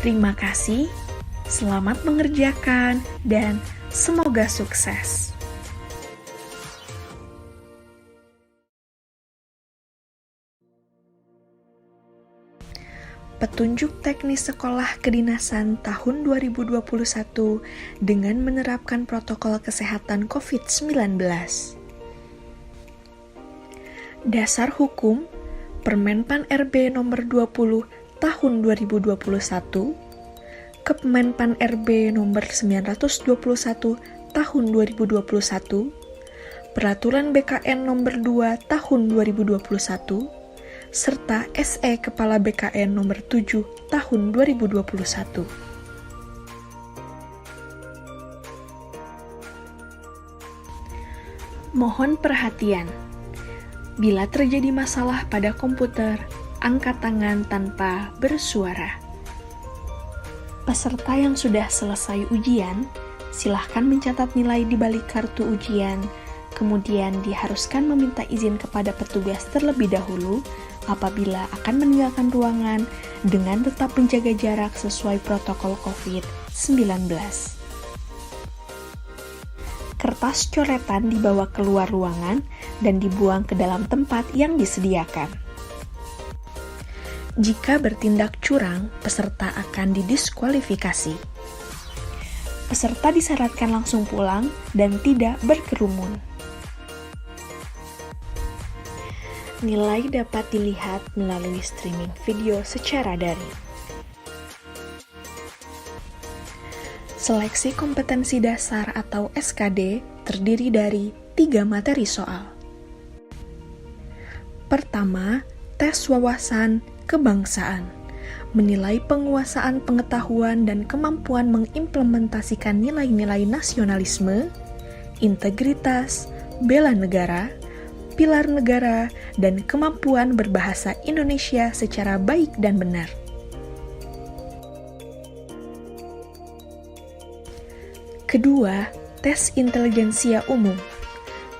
Terima kasih, selamat mengerjakan, dan semoga sukses. Petunjuk teknis sekolah kedinasan tahun 2021 dengan menerapkan protokol kesehatan COVID-19. Dasar hukum Permenpan RB nomor 20 tahun 2021, Kemenpan RB nomor 921 tahun 2021, Peraturan BKN nomor 2 tahun 2021, serta SE Kepala BKN nomor 7 tahun 2021. Mohon perhatian. Bila terjadi masalah pada komputer, angkat tangan tanpa bersuara. Peserta yang sudah selesai ujian, silahkan mencatat nilai di balik kartu ujian, kemudian diharuskan meminta izin kepada petugas terlebih dahulu apabila akan meninggalkan ruangan dengan tetap menjaga jarak sesuai protokol COVID-19. Kertas coretan dibawa keluar ruangan dan dibuang ke dalam tempat yang disediakan. Jika bertindak curang, peserta akan didiskualifikasi. Peserta disyaratkan langsung pulang dan tidak berkerumun. Nilai dapat dilihat melalui streaming video secara daring. Seleksi kompetensi dasar atau SKD terdiri dari 3 materi soal. Pertama, tes wawasan kebangsaan, menilai penguasaan pengetahuan dan kemampuan mengimplementasikan nilai-nilai nasionalisme, integritas, bela negara, pilar negara, dan kemampuan berbahasa Indonesia secara baik dan benar. Kedua, tes intelijensia umum,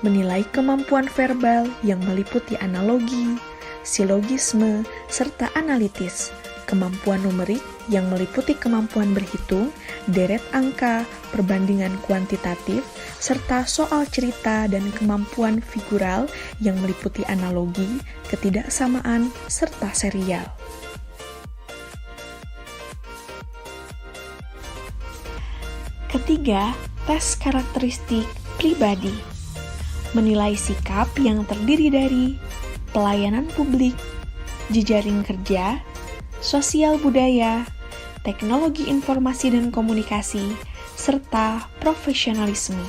menilai kemampuan verbal yang meliputi analogi, silogisme, serta analitis, kemampuan numerik yang meliputi kemampuan berhitung, deret angka, perbandingan kuantitatif, serta soal cerita dan kemampuan figural yang meliputi analogi, ketidaksamaan, serta serial. Ketiga, tes karakteristik pribadi, menilai sikap yang terdiri dari pelayanan publik, jejaring kerja, sosial budaya, teknologi informasi dan komunikasi, serta profesionalisme.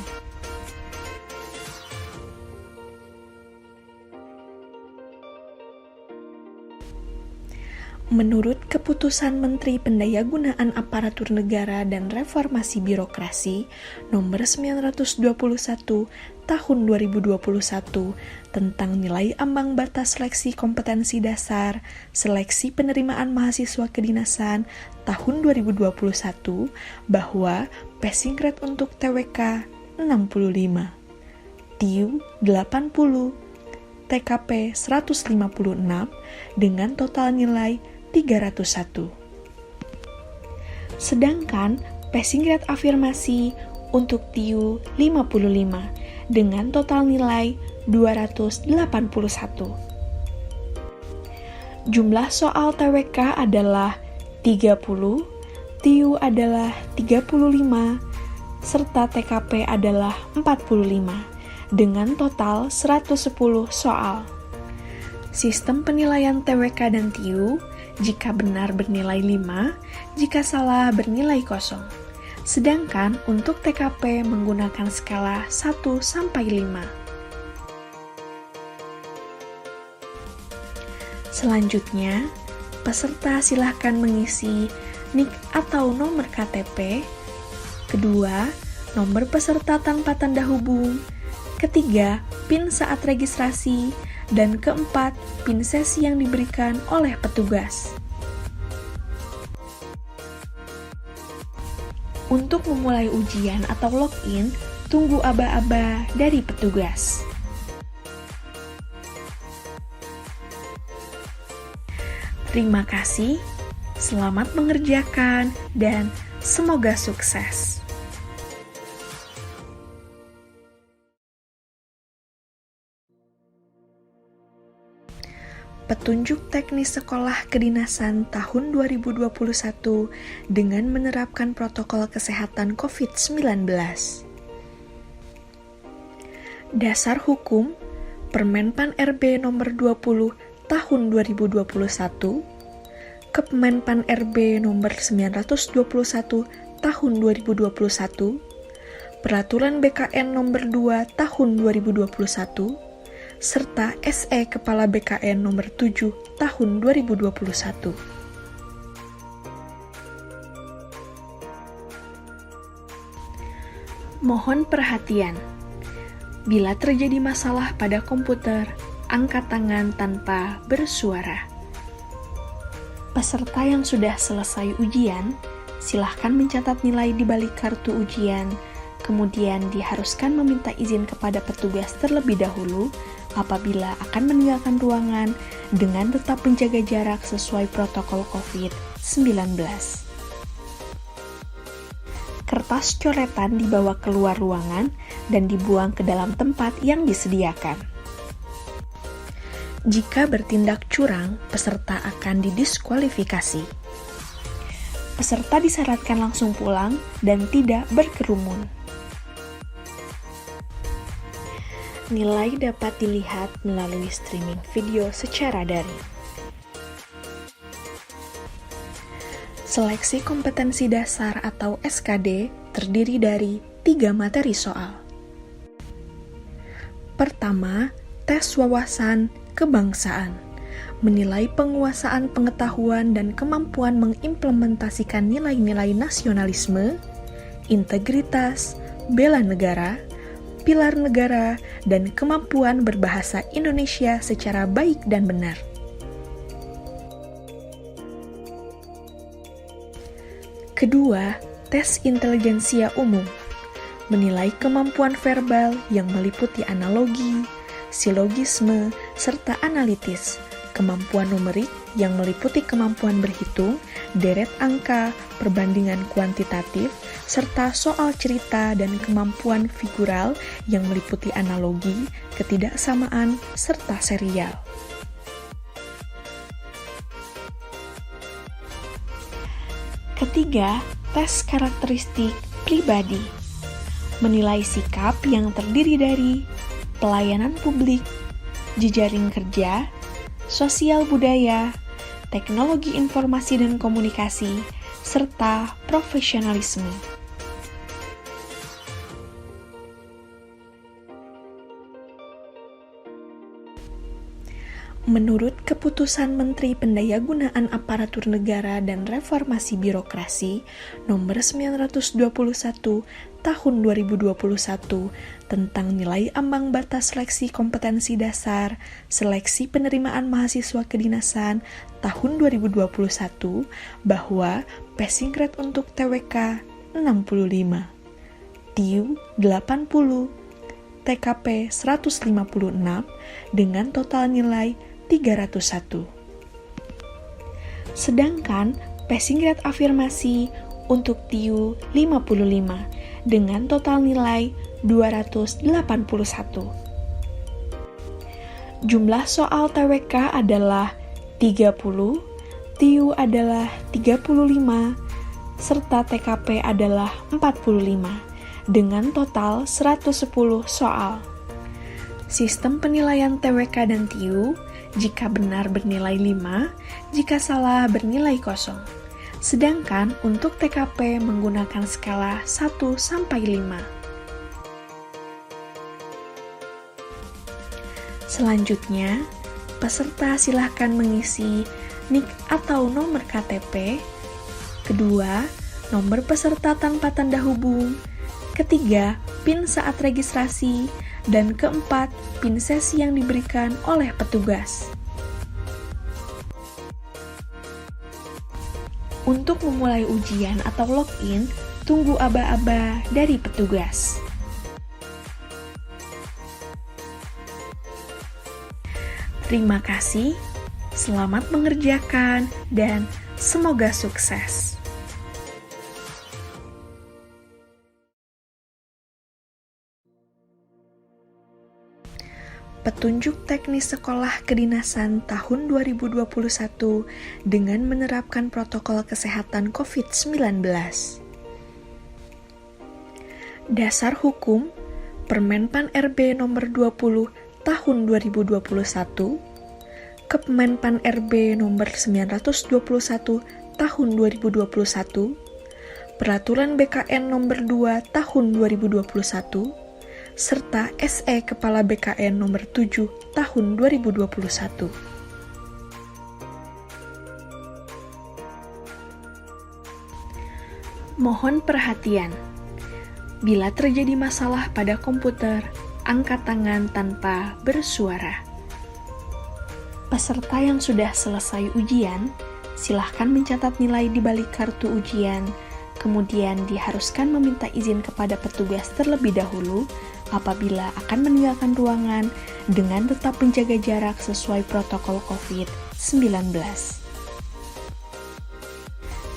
Menurut Keputusan Menteri Pendayagunaan Aparatur Negara dan Reformasi Birokrasi Nomor 921 Tahun 2021 tentang nilai ambang batas seleksi kompetensi dasar, seleksi penerimaan mahasiswa kedinasan tahun 2021 bahwa passing grade untuk TWK 65, TIU 80, TKP 156 dengan total nilai 301. Sedangkan passing grade afirmasi untuk TIU 55 dengan total nilai 281. Jumlah soal TWK adalah 30, TIU adalah 35, serta TKP adalah 45 dengan total 110 soal. Sistem penilaian TWK dan TIU jika benar bernilai 5, jika salah bernilai 0. Sedangkan untuk TKP menggunakan skala 1-5. Selanjutnya, peserta silakan mengisi NIK atau nomor KTP. Kedua, nomor peserta tanpa tanda hubung. Ketiga, PIN saat registrasi. Dan keempat, PIN sesi yang diberikan oleh petugas. Untuk memulai ujian atau login, tunggu aba-aba dari petugas. Terima kasih, Selamat mengerjakan dan semoga sukses. Petunjuk teknis sekolah kedinasan tahun 2021 dengan menerapkan protokol kesehatan COVID-19. Dasar hukum Permenpan RB nomor 20 tahun 2021, Kemenpan RB nomor 921 tahun 2021, Peraturan BKN nomor 2 tahun 2021, serta SE Kepala BKN nomor 7 tahun 2021. Mohon perhatian. Bila terjadi masalah pada komputer, angkat tangan tanpa bersuara. Peserta yang sudah selesai ujian, silahkan mencatat nilai di balik kartu ujian, kemudian diharuskan meminta izin kepada petugas terlebih dahulu apabila akan meninggalkan ruangan dengan tetap menjaga jarak sesuai protokol COVID-19. Kertas coretan dibawa keluar ruangan dan dibuang ke dalam tempat yang disediakan. Jika bertindak curang, peserta akan didiskualifikasi. Peserta disyaratkan langsung pulang dan tidak berkerumun. Nilai dapat dilihat melalui streaming video secara daring. Seleksi kompetensi dasar atau SKD terdiri dari 3 materi soal. Pertama, tes wawasan kebangsaan, menilai penguasaan pengetahuan dan kemampuan mengimplementasikan nilai-nilai nasionalisme, integritas, bela negara, pilar negara, dan kemampuan berbahasa Indonesia secara baik dan benar. Kedua, tes intelijensia umum, menilai kemampuan verbal yang meliputi analogi, silogisme, serta analitis, kemampuan numerik yang meliputi kemampuan berhitung, deret angka, perbandingan kuantitatif, serta soal cerita dan kemampuan figural yang meliputi analogi, ketidaksamaan, serta serial. Ketiga, tes karakteristik pribadi, menilai sikap yang terdiri dari pelayanan publik, jejaring kerja, sosial budaya, teknologi informasi dan komunikasi, serta profesionalisme. Menurut Keputusan Menteri Pendayagunaan Aparatur Negara dan Reformasi Birokrasi Nomor 921 Tahun 2021 tentang nilai ambang batas seleksi kompetensi dasar, seleksi penerimaan mahasiswa kedinasan tahun 2021 bahwa passing grade untuk TWK 65, TIU 80, TKP 156 dengan total nilai 301. Sedangkan passing grade afirmasi untuk TIU 55 dengan total nilai 281. Jumlah soal TWK adalah 30, TIU adalah 35, serta TKP adalah 45 dengan total 110 soal. Sistem penilaian TWK dan TIU jika benar bernilai 5, jika salah bernilai 0. Sedangkan untuk TKP menggunakan skala 1-5. Selanjutnya, peserta silakan mengisi NIK atau nomor KTP. Kedua, nomor peserta tanpa tanda hubung. Ketiga, PIN saat registrasi. Dan keempat, PIN sesi yang diberikan oleh petugas. Untuk memulai ujian atau login, tunggu aba-aba dari petugas. Terima kasih, selamat mengerjakan, dan semoga sukses. Petunjuk teknis sekolah kedinasan tahun 2021 dengan menerapkan protokol kesehatan COVID-19. Dasar hukum Permenpan RB nomor 20 tahun 2021, Kemenpan RB nomor 921 tahun 2021, Peraturan BKN nomor 2 tahun 2021, serta SE Kepala BKN nomor 7 tahun 2021. Mohon perhatian. Bila terjadi masalah pada komputer, angkat tangan tanpa bersuara. Peserta yang sudah selesai ujian, silahkan mencatat nilai di balik kartu ujian, kemudian diharuskan meminta izin kepada petugas terlebih dahulu apabila akan meninggalkan ruangan dengan tetap menjaga jarak sesuai protokol COVID-19.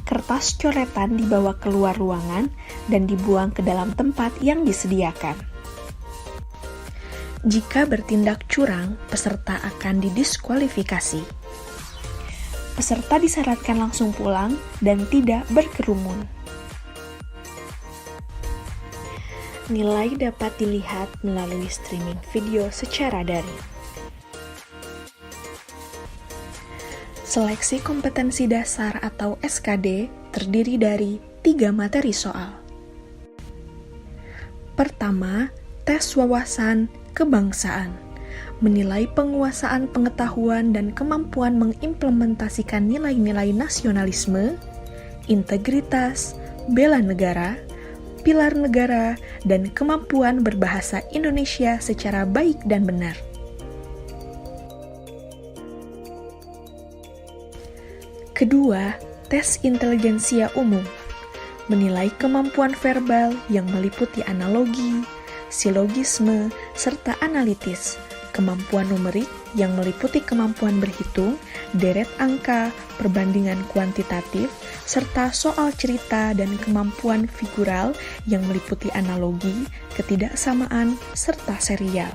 Kertas coretan dibawa keluar ruangan dan dibuang ke dalam tempat yang disediakan. Jika bertindak curang, peserta akan didiskualifikasi. Peserta disyaratkan langsung pulang dan tidak berkerumun. Nilai dapat dilihat melalui streaming video secara daring. Seleksi kompetensi dasar atau SKD terdiri dari 3 materi soal. Pertama, tes wawasan kebangsaan, menilai penguasaan pengetahuan dan kemampuan mengimplementasikan nilai-nilai nasionalisme, integritas, bela negara, pilar negara, dan kemampuan berbahasa Indonesia secara baik dan benar. Kedua, tes intelijensia umum, menilai kemampuan verbal yang meliputi analogi, silogisme, serta analitis, kemampuan numerik yang meliputi kemampuan berhitung, deret angka, perbandingan kuantitatif, serta soal cerita dan kemampuan figural yang meliputi analogi, ketidaksamaan, serta serial.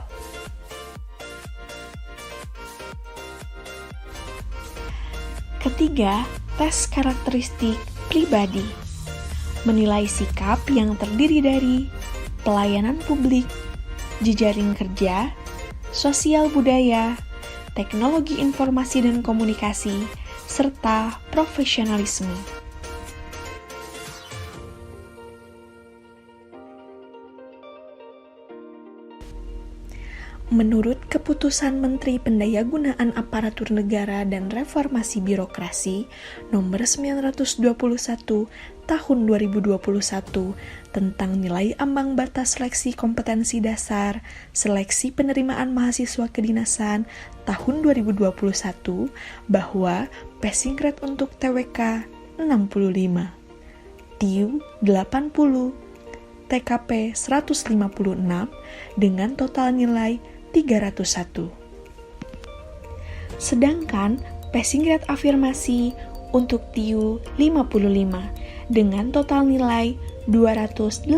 Ketiga, tes karakteristik pribadi, menilai sikap yang terdiri dari pelayanan publik, jejaring kerja, sosial budaya, teknologi informasi dan komunikasi, serta profesionalisme. Menurut Keputusan Menteri Pendayagunaan Aparatur Negara dan Reformasi Birokrasi Nomor 921 Tahun 2021 tentang nilai ambang batas seleksi kompetensi dasar, seleksi penerimaan mahasiswa kedinasan tahun 2021 bahwa passing grade untuk TWK 65, TIU 80, TKP 156 dengan total nilai 301. Sedangkan passing grade afirmasi untuk TIU 55 dengan total nilai 281.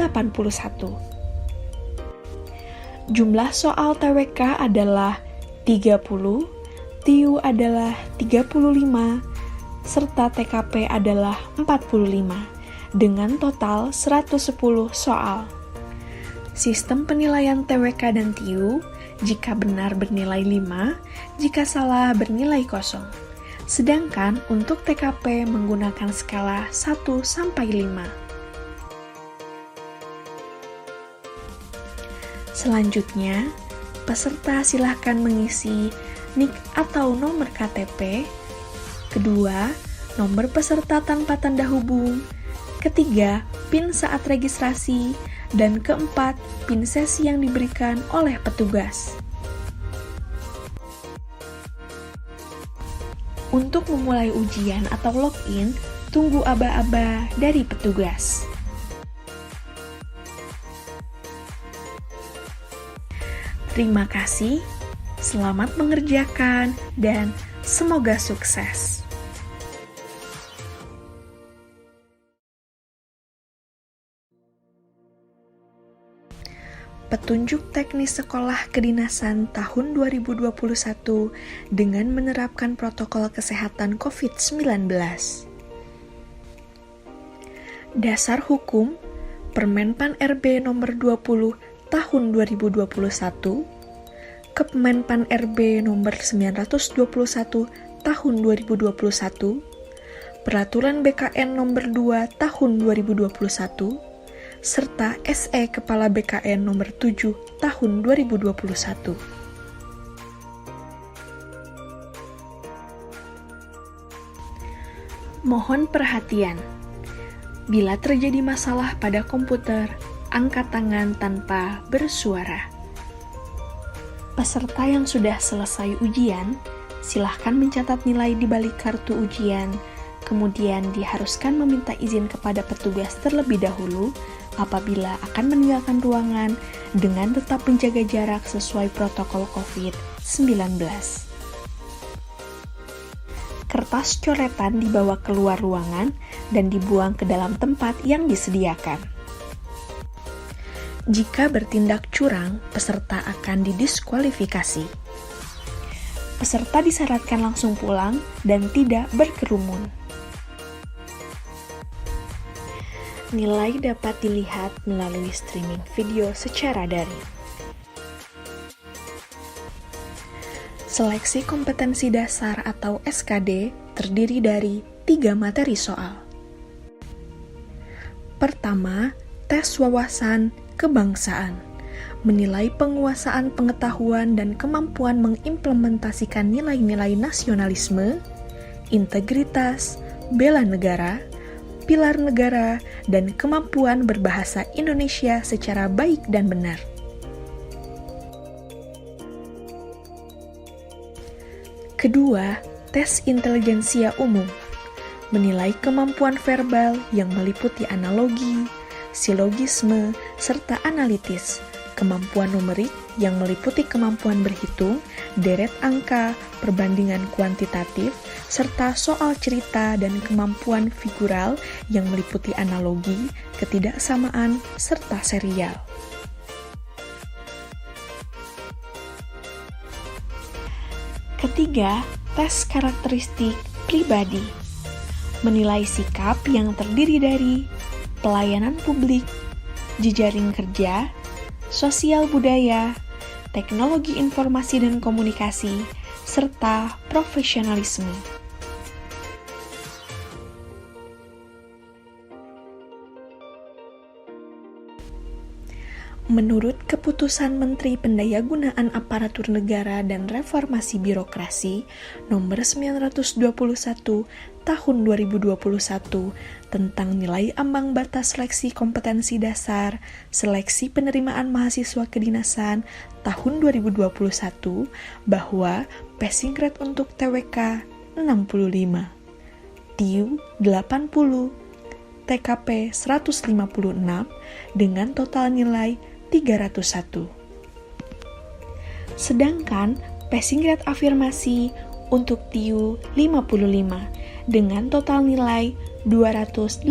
Jumlah soal TWK adalah 30, TIU adalah 35, serta TKP adalah 45 dengan total 110 soal. Sistem penilaian TWK dan TIU jika benar bernilai 5, jika salah bernilai 0. Sedangkan untuk TKP menggunakan skala 1-5. Selanjutnya, peserta silakan mengisi NIK atau nomor KTP. Kedua, nomor peserta tanpa tanda hubung. Ketiga, PIN saat registrasi. Dan keempat, PIN sesi yang diberikan oleh petugas. Untuk memulai ujian atau login, tunggu aba-aba dari petugas. Terima kasih, selamat mengerjakan, dan semoga sukses. Petunjuk teknis sekolah kedinasan tahun 2021 dengan menerapkan protokol kesehatan COVID-19. Dasar hukum Permenpan RB nomor 20 tahun 2021, Kemenpan RB nomor 921 tahun 2021, Peraturan BKN nomor 2 tahun 2021, serta SE Kepala BKN nomor 7 tahun 2021. Mohon perhatian. Bila terjadi masalah pada komputer, angkat tangan tanpa bersuara. Peserta yang sudah selesai ujian, silahkan mencatat nilai di balik kartu ujian, kemudian diharuskan meminta izin kepada petugas terlebih dahulu apabila akan meninggalkan ruangan dengan tetap menjaga jarak sesuai protokol COVID-19. Kertas coretan dibawa keluar ruangan dan dibuang ke dalam tempat yang disediakan. Jika bertindak curang, peserta akan didiskualifikasi. Peserta disyaratkan langsung pulang dan tidak berkerumun. Nilai dapat dilihat melalui streaming video secara daring. Seleksi kompetensi dasar atau SKD terdiri dari 3 materi soal. Pertama, tes wawasan kebangsaan, menilai penguasaan pengetahuan dan kemampuan mengimplementasikan nilai-nilai nasionalisme, integritas, bela negara, pilar negara, dan kemampuan berbahasa Indonesia secara baik dan benar. Kedua, tes intelijensia umum, menilai kemampuan verbal yang meliputi analogi, silogisme, serta analitis, kemampuan numerik yang meliputi kemampuan berhitung, deret angka, perbandingan kuantitatif, serta soal cerita dan kemampuan figural yang meliputi analogi, ketidaksamaan, serta serial. Ketiga, tes karakteristik pribadi, menilai sikap yang terdiri dari pelayanan publik, jejaring kerja, sosial budaya, teknologi informasi dan komunikasi, serta profesionalisme. Menurut Keputusan Menteri Pendayagunaan Aparatur Negara dan Reformasi Birokrasi Nomor 921 Tahun 2021 tentang nilai ambang batas seleksi kompetensi dasar, seleksi penerimaan mahasiswa kedinasan tahun 2021 bahwa passing grade untuk TWK 65, TIU 80, TKP 156 dengan total nilai 301. Sedangkan passing grade afirmasi untuk TIU 55 dengan total nilai 281.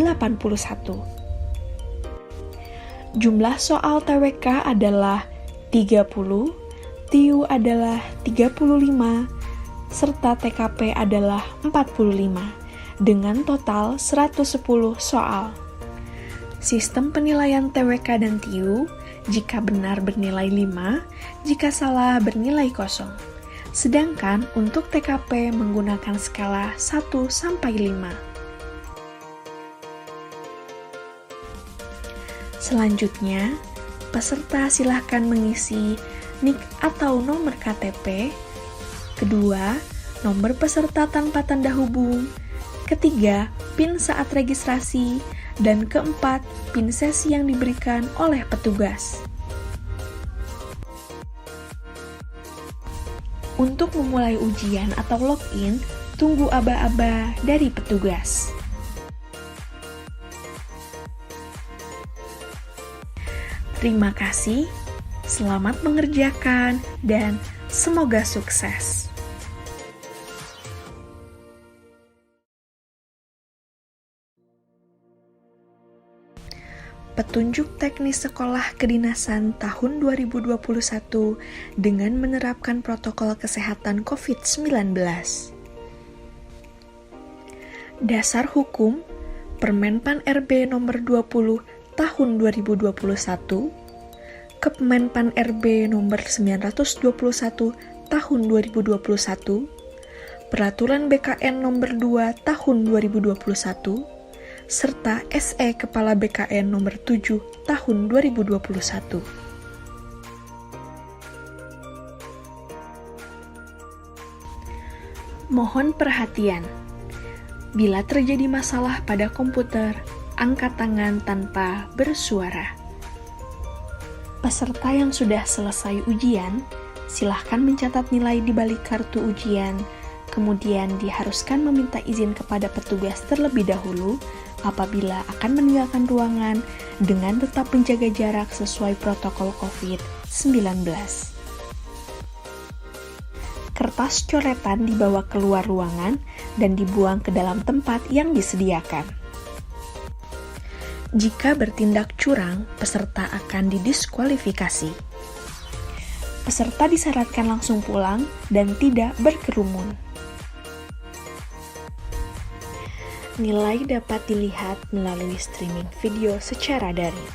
Jumlah soal TWK adalah 30, TIU adalah 35, serta TKP adalah 45 dengan total 110 soal. Sistem penilaian TWK dan TIU jika benar bernilai 5, jika salah bernilai 0. Sedangkan untuk TKP menggunakan skala 1-5. Selanjutnya, peserta silakan mengisi NIK atau nomor KTP. Kedua, nomor peserta tanpa tanda hubung. Ketiga, PIN saat registrasi. Dan keempat, PIN sesi yang diberikan oleh petugas. Untuk memulai ujian atau login, tunggu aba-aba dari petugas. Terima kasih, selamat mengerjakan, dan semoga sukses. Petunjuk teknis sekolah kedinasan tahun 2021 dengan menerapkan protokol kesehatan COVID-19. Dasar Hukum Permenpan RB Nomor 20 Tahun 2021, Kemenpan RB Nomor 921 Tahun 2021, Peraturan BKN Nomor 2 Tahun 2021, serta SE Kepala BKN Nomor 7 Tahun 2021. Mohon perhatian. Bila terjadi masalah pada komputer, angkat tangan tanpa bersuara. Peserta yang sudah selesai ujian, silahkan mencatat nilai di balik kartu ujian, kemudian diharuskan meminta izin kepada petugas terlebih dahulu apabila akan meninggalkan ruangan dengan tetap menjaga jarak sesuai protokol COVID-19. Kertas coretan dibawa keluar ruangan dan dibuang ke dalam tempat yang disediakan. Jika bertindak curang, peserta akan didiskualifikasi. Peserta disyaratkan langsung pulang dan tidak berkerumun. Nilai dapat dilihat melalui streaming video secara daring.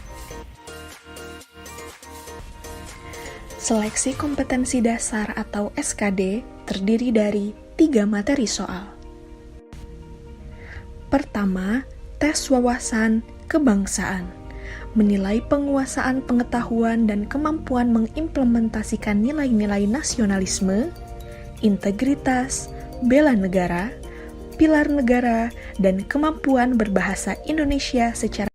Seleksi kompetensi dasar atau SKD terdiri dari 3 materi soal. Pertama, tes wawasan kebangsaan, menilai penguasaan pengetahuan dan kemampuan mengimplementasikan nilai-nilai nasionalisme, integritas, bela negara, pilar negara, dan kemampuan berbahasa Indonesia secara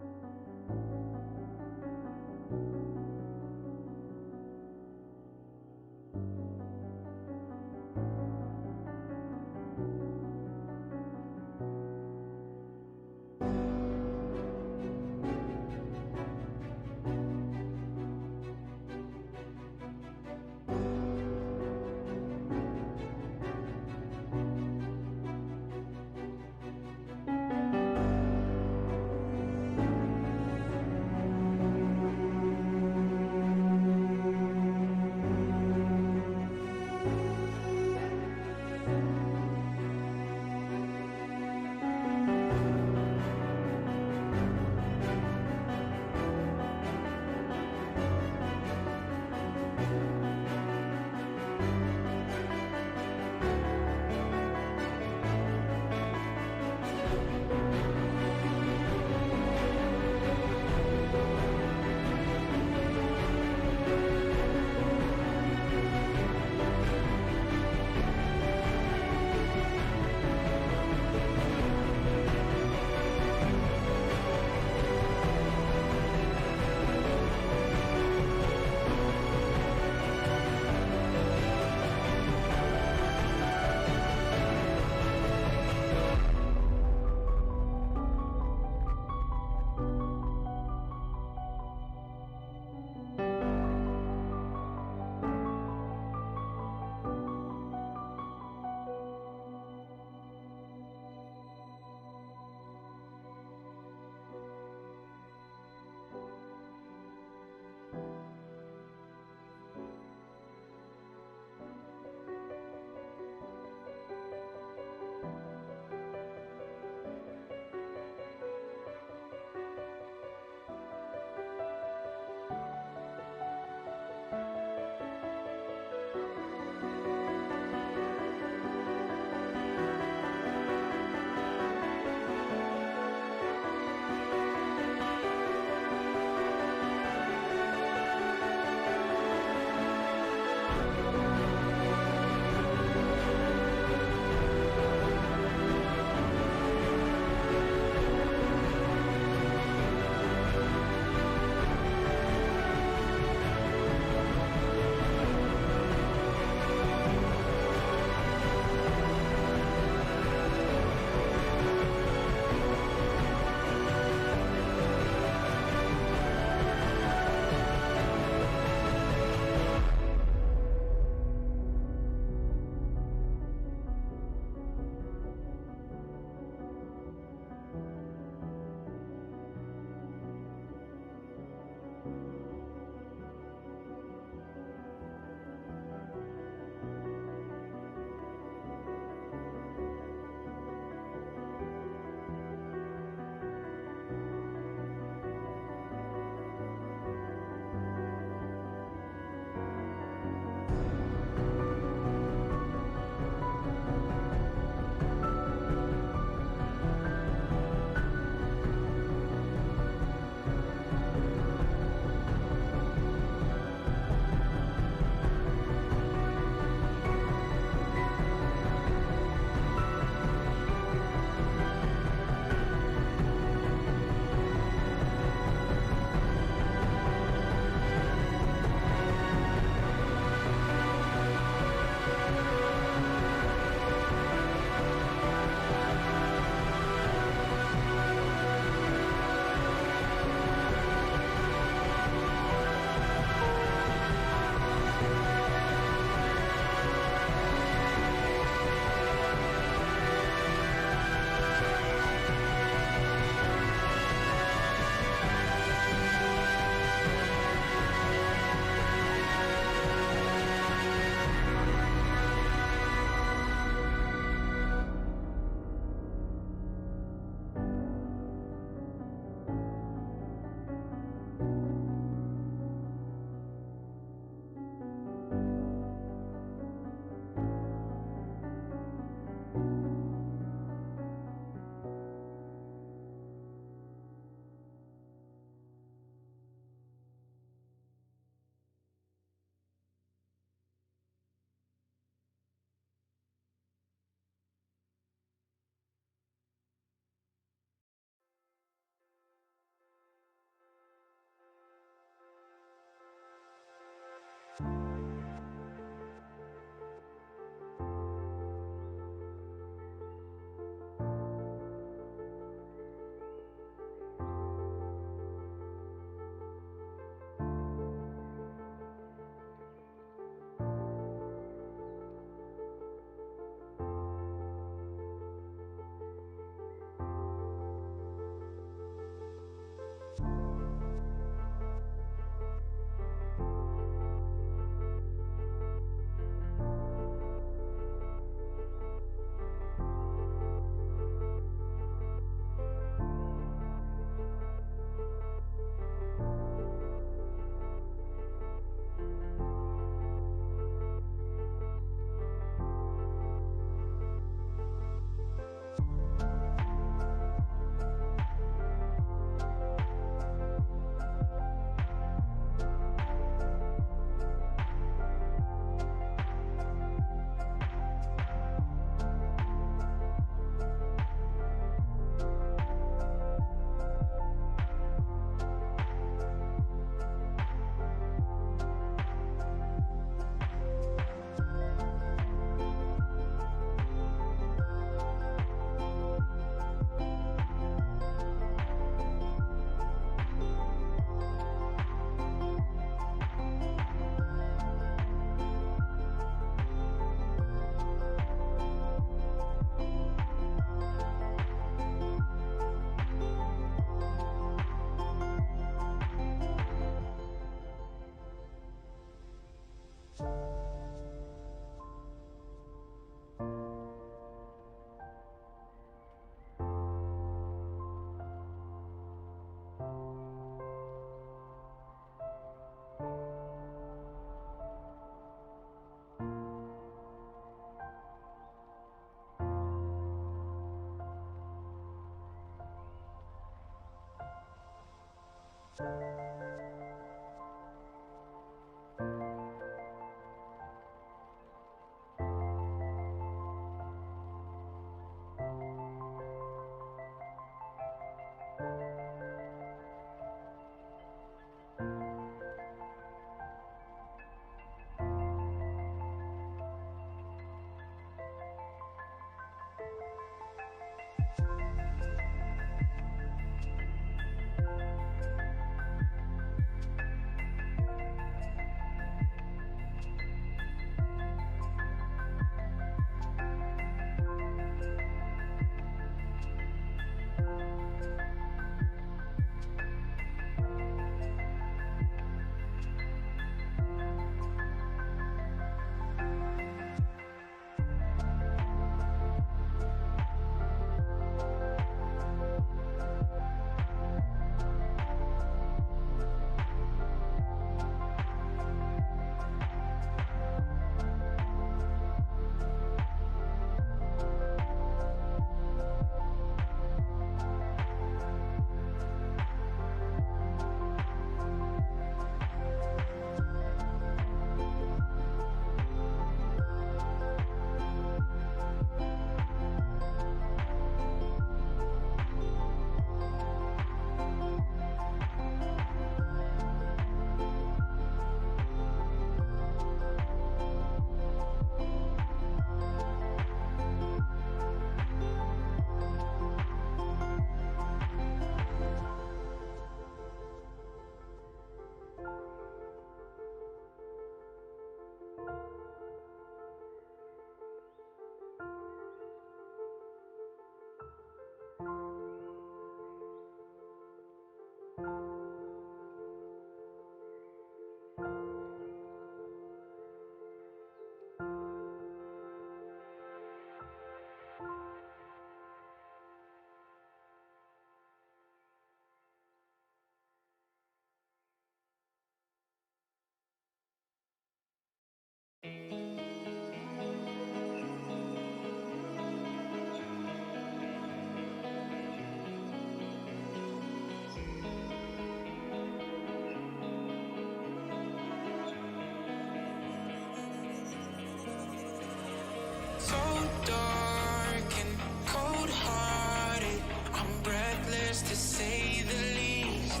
To say the least,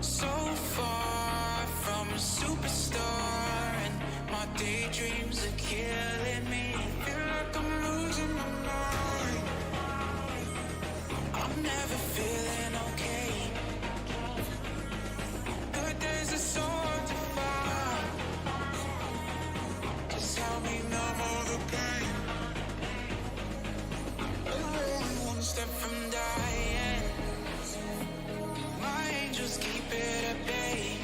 so far from a superstar, and my daydreams are killing me. Feel like I'm losing my mind. I'm never feeling okay. Good days are so hard to find. Just help me numb all the pain. I'm one step from dying. My angels keep it at bay.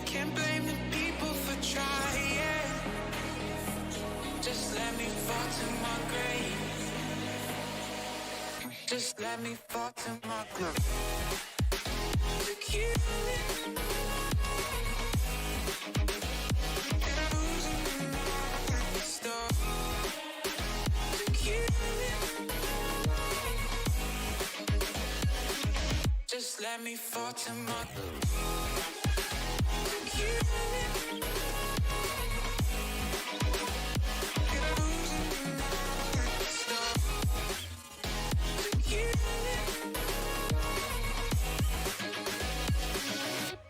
Can't blame the people for trying. Just let me fall to my grave. Just let me fall to my grave. To kill it. Just let me fall to my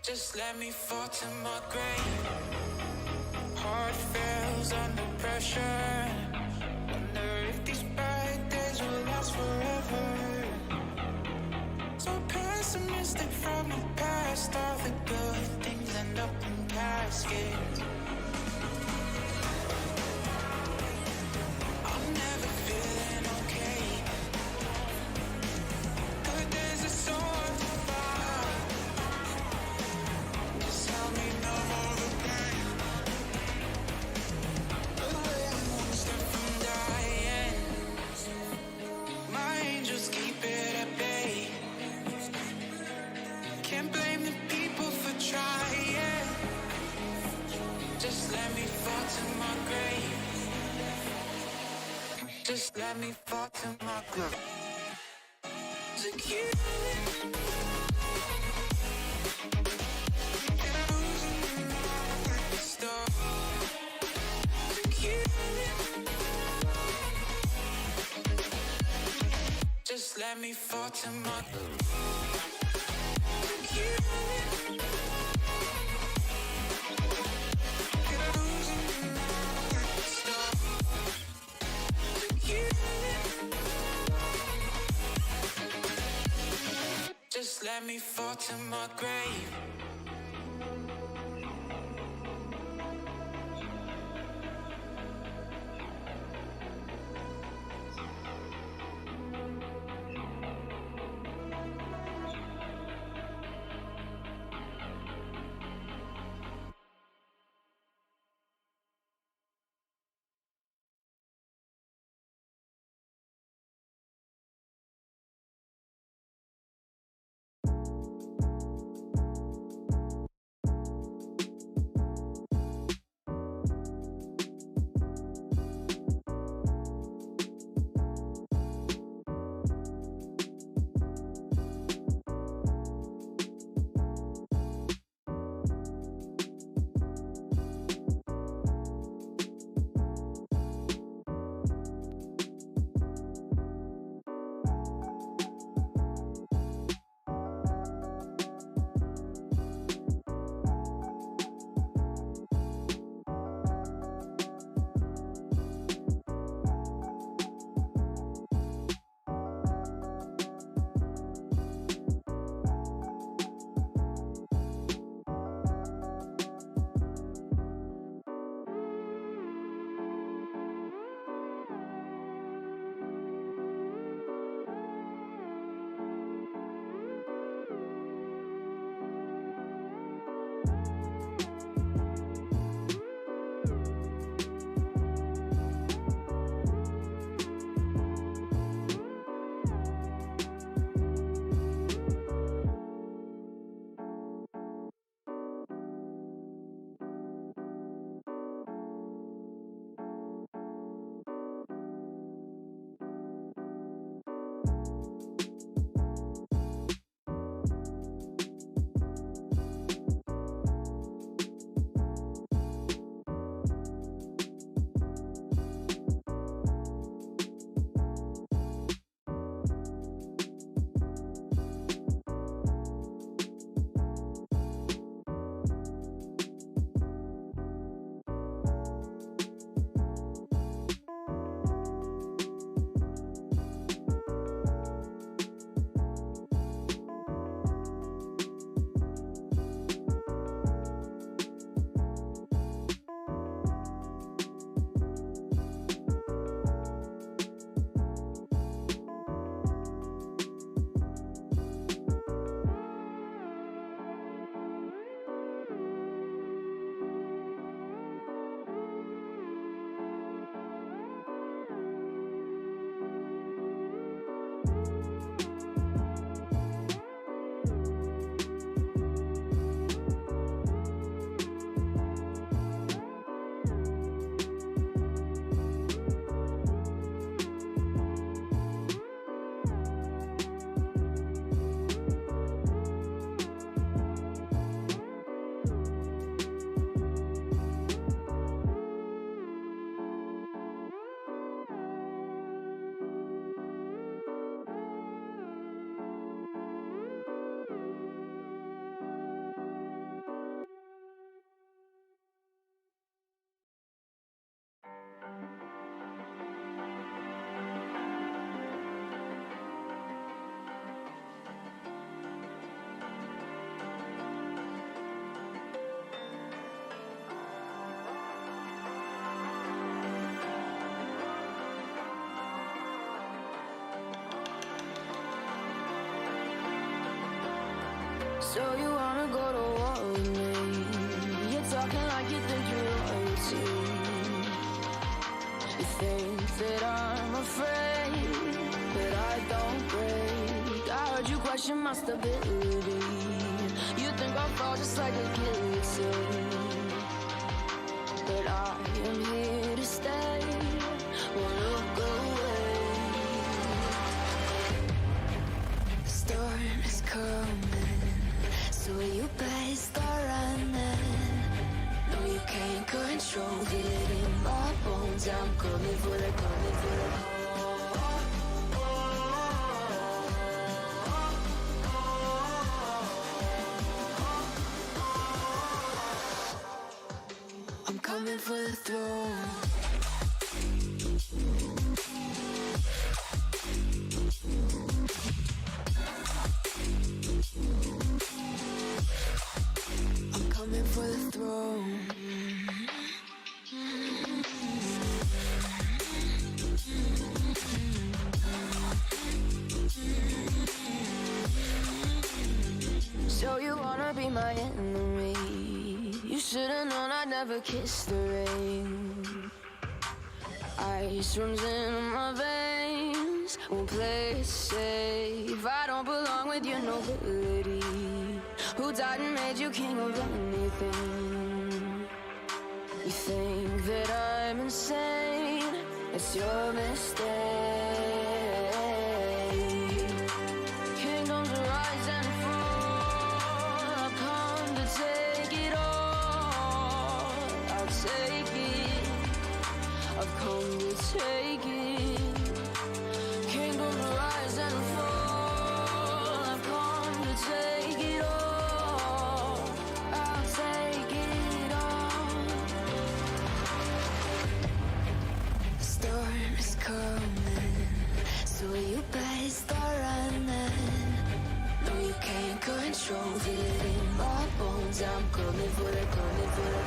Just let me fall to my grave. Heart fails under pressure. Wonder if these bad days will last forever. So pessimistic from the past. All the good things end up in caskets. I'm never feeling okay. Good days are so hard to find. Just help me numb all the pain. I'm one step from dying. My angels keep it at bay. Can't blame the people for trying. Just let me fall to my grave. Just let me fall to my grave. To kill it. let me fall to my just let me fall to my grave. So you wanna go to war with me? You're talking like you think you're royalty. You think that I'm afraid, but I don't break. I heard you question my stability. You think I'll fall just like a guillotine, but I am here to stay. Won't look away. The storm is coming, so you better start running. No, you can't control it in my bones. I'm coming for the, coming for the. coming for the throne. I'm coming for the throne. So you wanna be my enemy? You should've known I'd never kiss the rain. Ice runs in my veins, won't play it safe. I don't belong with your nobility. Who died and made you king of anything? You think that I'm insane? It's your mistake. Kingdoms rise and fall. I've come to take it all. I'll take it. I've come to take it. Kingdoms rise and fall. I've come to take it all. I'll take it all. The storm is coming, so you better start running. No, you can't control it in my bones. I'm coming for the, coming for the.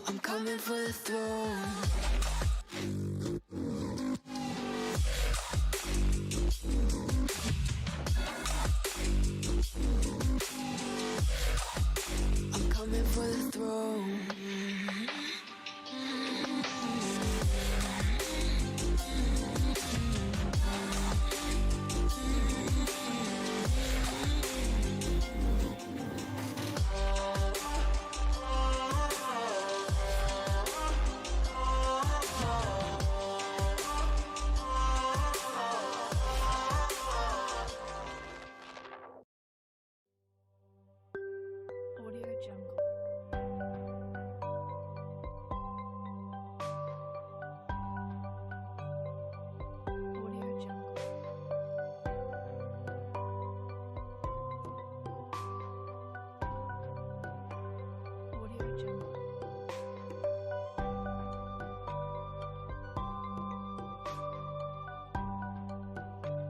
I'm coming for the throne. I'm coming for the throne. Audio Jungle. Audio Jungle. Audio Jungle.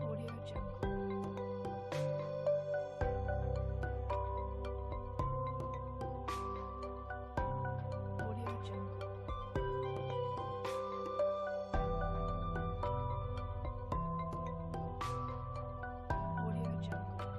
Audio Jungle. Audio Jungle. Audio Jungle. Audio Jungle.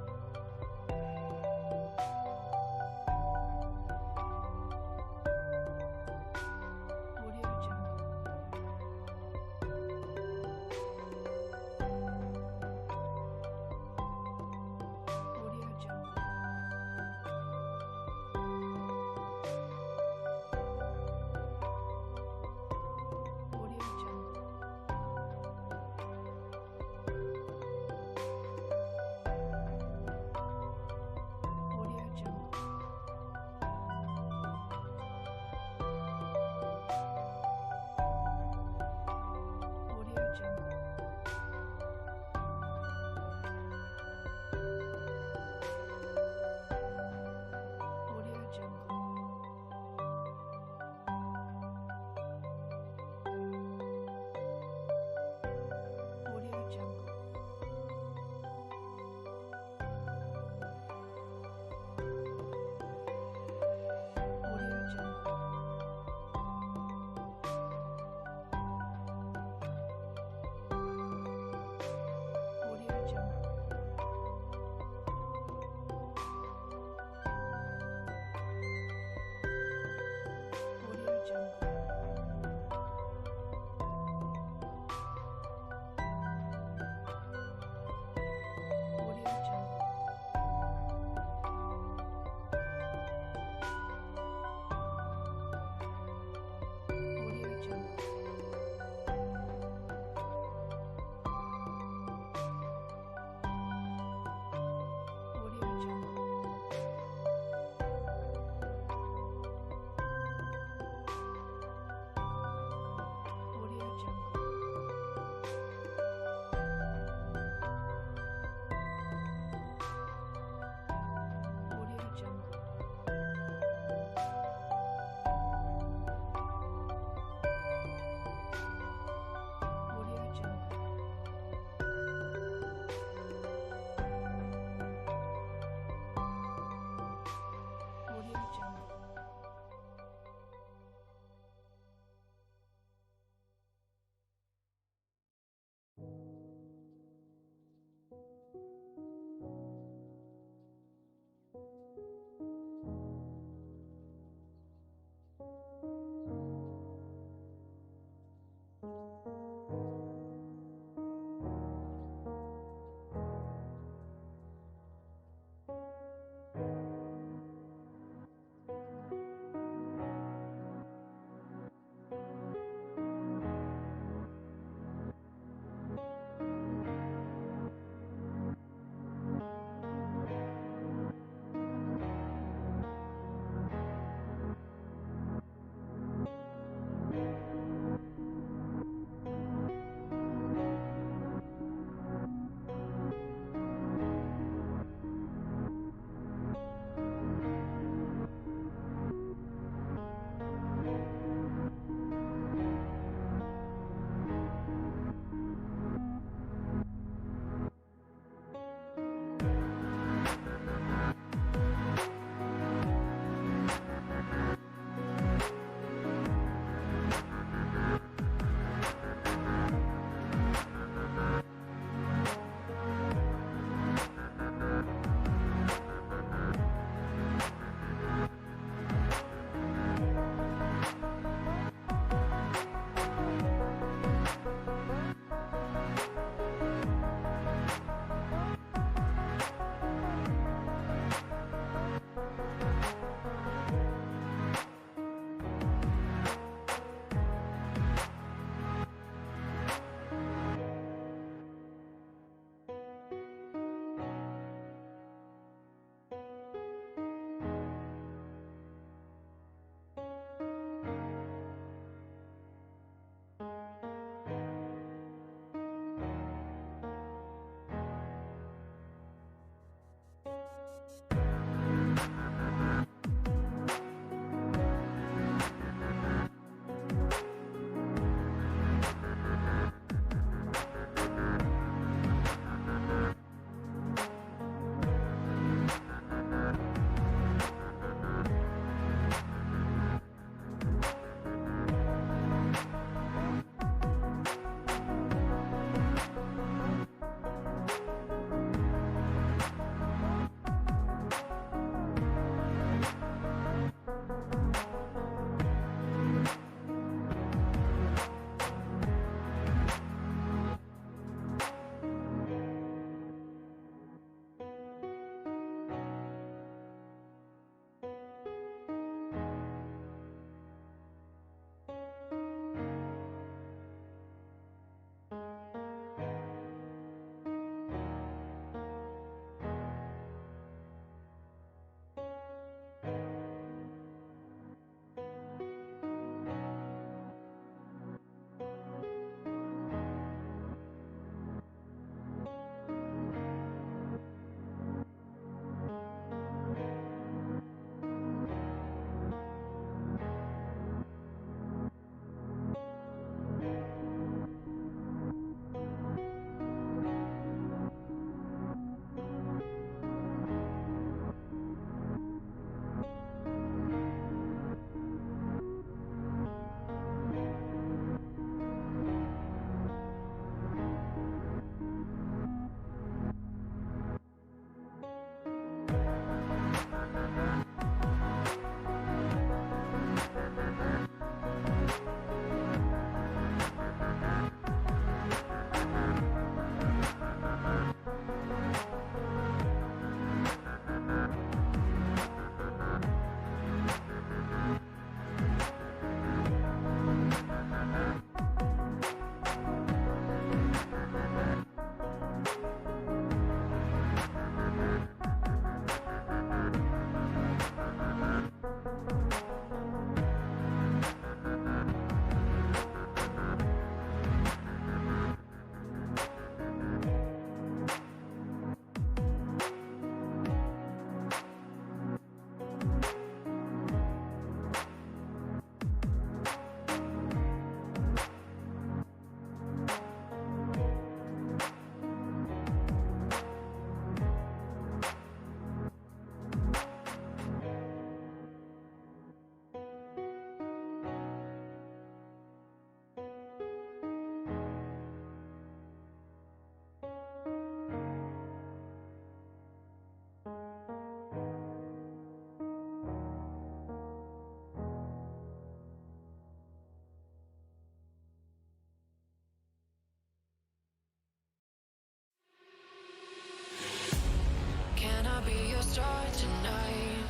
star tonight.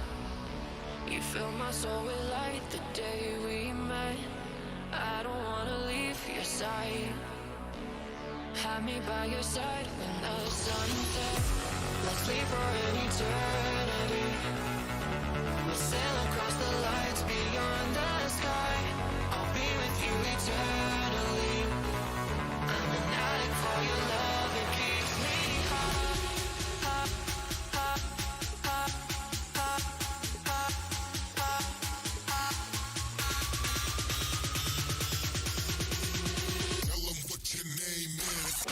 You fill my soul with light the day we met. I don't wanna leave your side. Have me by your side when the sun sets. Let's leave for an eternity. We'll sail across the lights beyond the sky. I'll be with you eternally. I'm an addict for your love, it keeps me high. Tell them what your name is.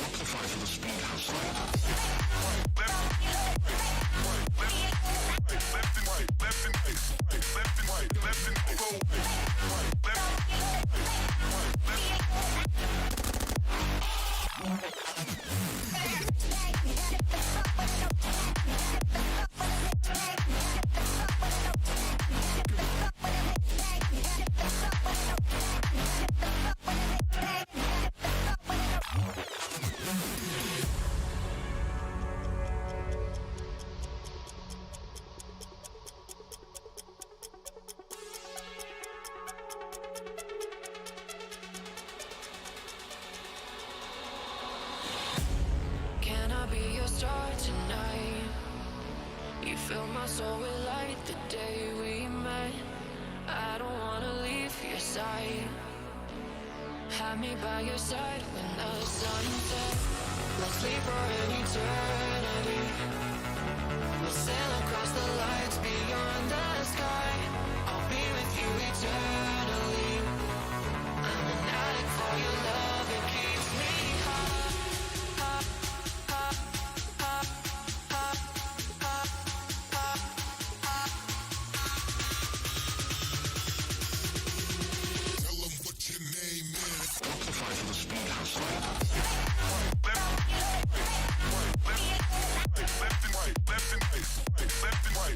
Can I be your star tonight? You fill my soul with light the day we met. I don't wanna leave your side. Have me by your side when the sun sets. Let's leave for an eternity. We'll sail across the lights beyond the sky. I'll be with you eternally. I'm an addict for your love, it keeps me high. Tell them what your name is. Left and right.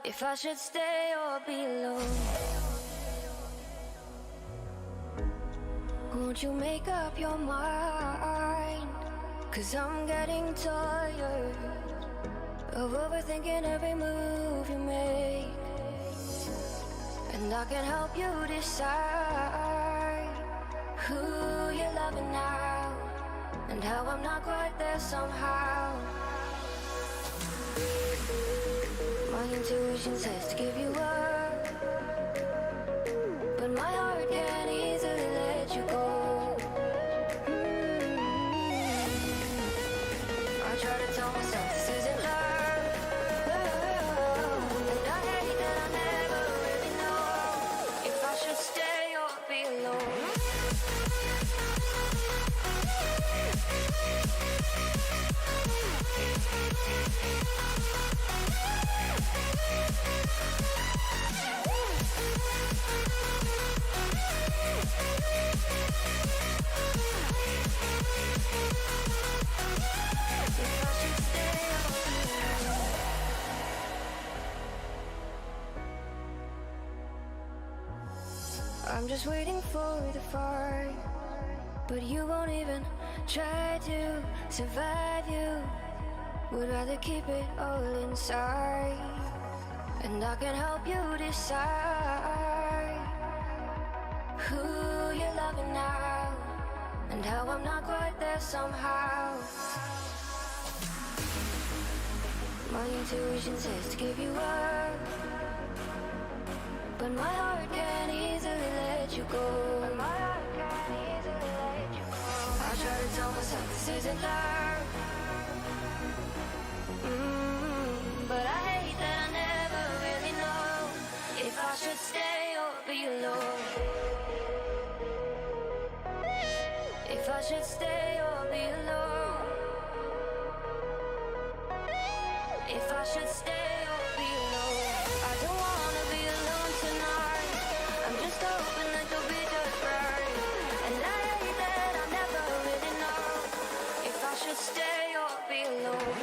if I should stay or be alone. Won't you make up your mind? 'Cause I'm getting tired of overthinking every move you make. And I can help you decide who you're loving now, and how I'm not quite there somehow. My intuition says to give you up, but my heart can't easily let you go. I try to tell myself this isn't love, and I hate that I never really know if I should stay or be alone. I'm just waiting for the fire, but you won't even try to survive. You would rather keep it all inside, and I can help you decide who you're loving now, and how I'm not quite there somehow. My intuition says to give you up, but my heart can't easily let you go. I try to tell myself this isn't love, but I hate that I never really know if I should stay or be alone. If I should stay or be alone. If I should stay or be alone. I don't wanna be alone tonight. I'm just hoping that you'll be just right. And I hate that I never really know if I should stay or be alone.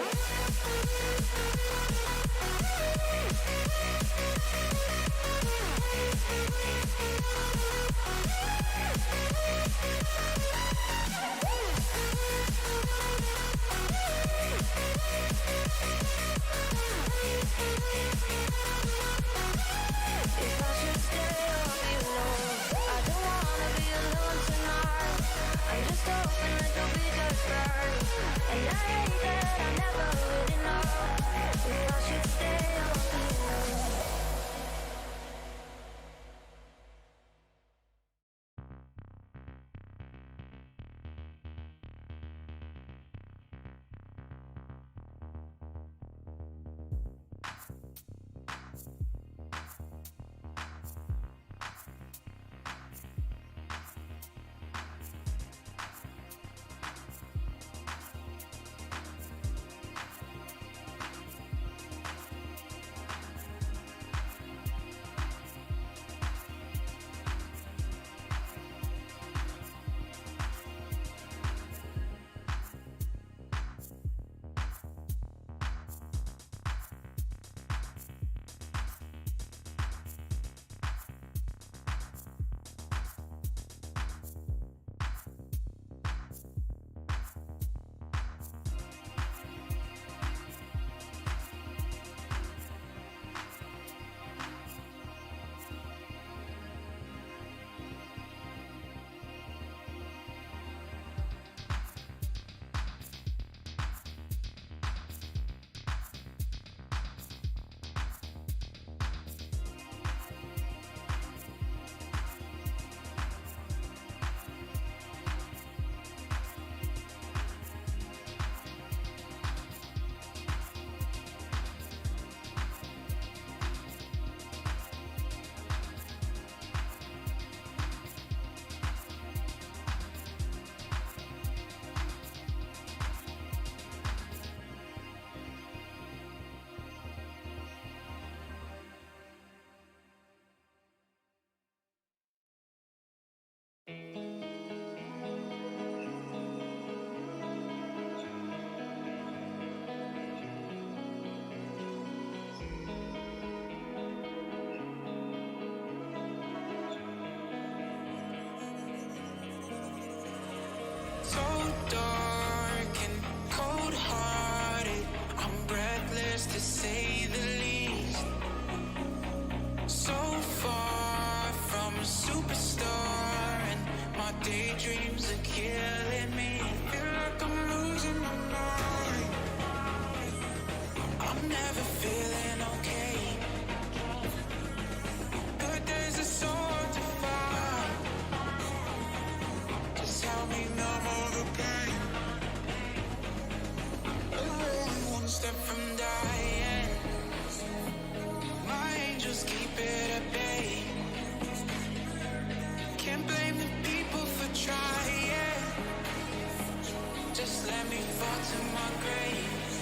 let me fall to my grave.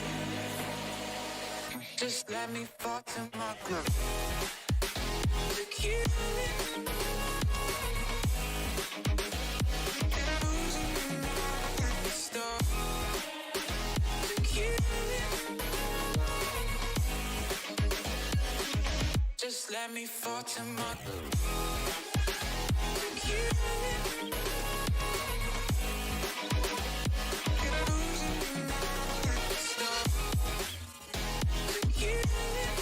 Just let me fall to my grave. To kill it. And I'm losing my stuff. To kill it. Just let me fall to my grave. To kill it. And I'm losing my stuff. To kill it.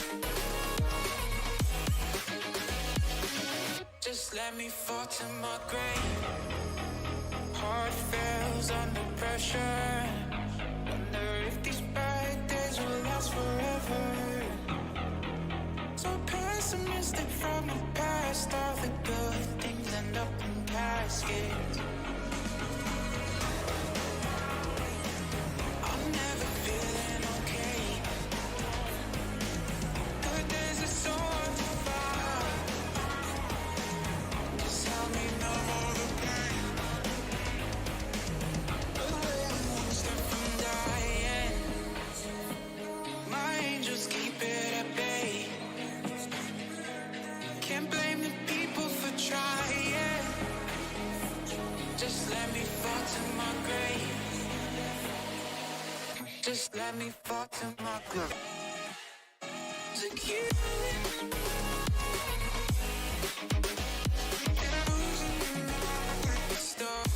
Just let me fall to my grave. Heart fails under pressure. Wonder if these bad days will last forever. So pessimistic from the past. All the good things end up in caskets. I'm never feeling okay. Good days are so hard to find. Just help me numb all the pain. Away, I'm one step from dying. My angels keep it at bay. Can't blame the people for trying. Just let me fall to my grave. Just let me fall to my grave. To kill it. And I'm losing my stuff.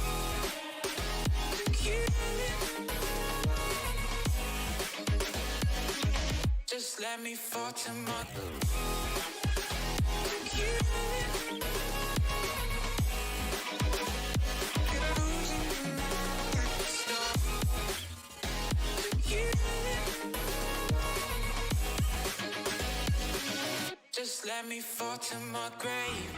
To kill it. Just let me fall to my grave. To kill it. And I'm losing my stuff. To kill it. Just let me fall to my grave.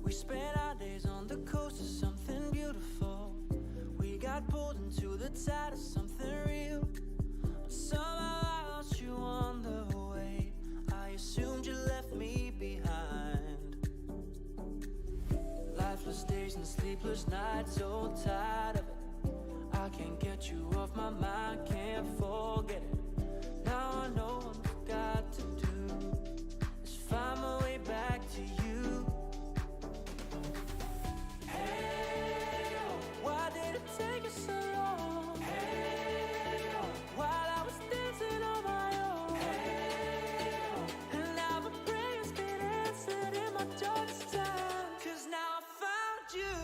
We spent our days on the coast of something beautiful. We got pulled into the tide of something real. But somehow I lost you on the way. I assumed you left me behind. Lifeless days and sleepless nights, so tired of it. you off my mind, can't forget it. Now I know what I've got to do is find my way back to you. Hey, oh, why did it take you so long? Hey, oh, while I was dancing on my own. Hey, oh, and now the prayers been answered in my darkest time. 'Cause now I found you.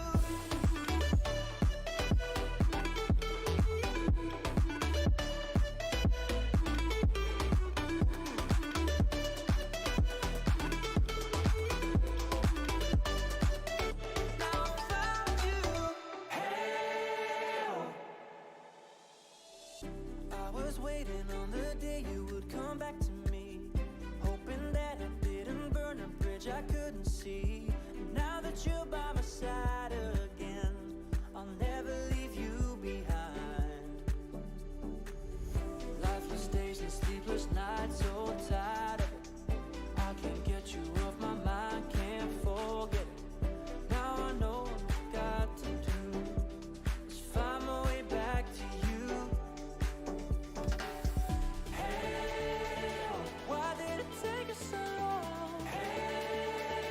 I was waiting on the day you would come back to me, hoping that I didn't burn a bridge I couldn't see. Now that you're by my side again, I'll never leave you behind. Lifeless days and sleepless nights, so tired of it. I can't get you off my mind, can't forget it. Now I know what I've got to do is find my way back to you. Hey, oh, why did it take us so long? Hey,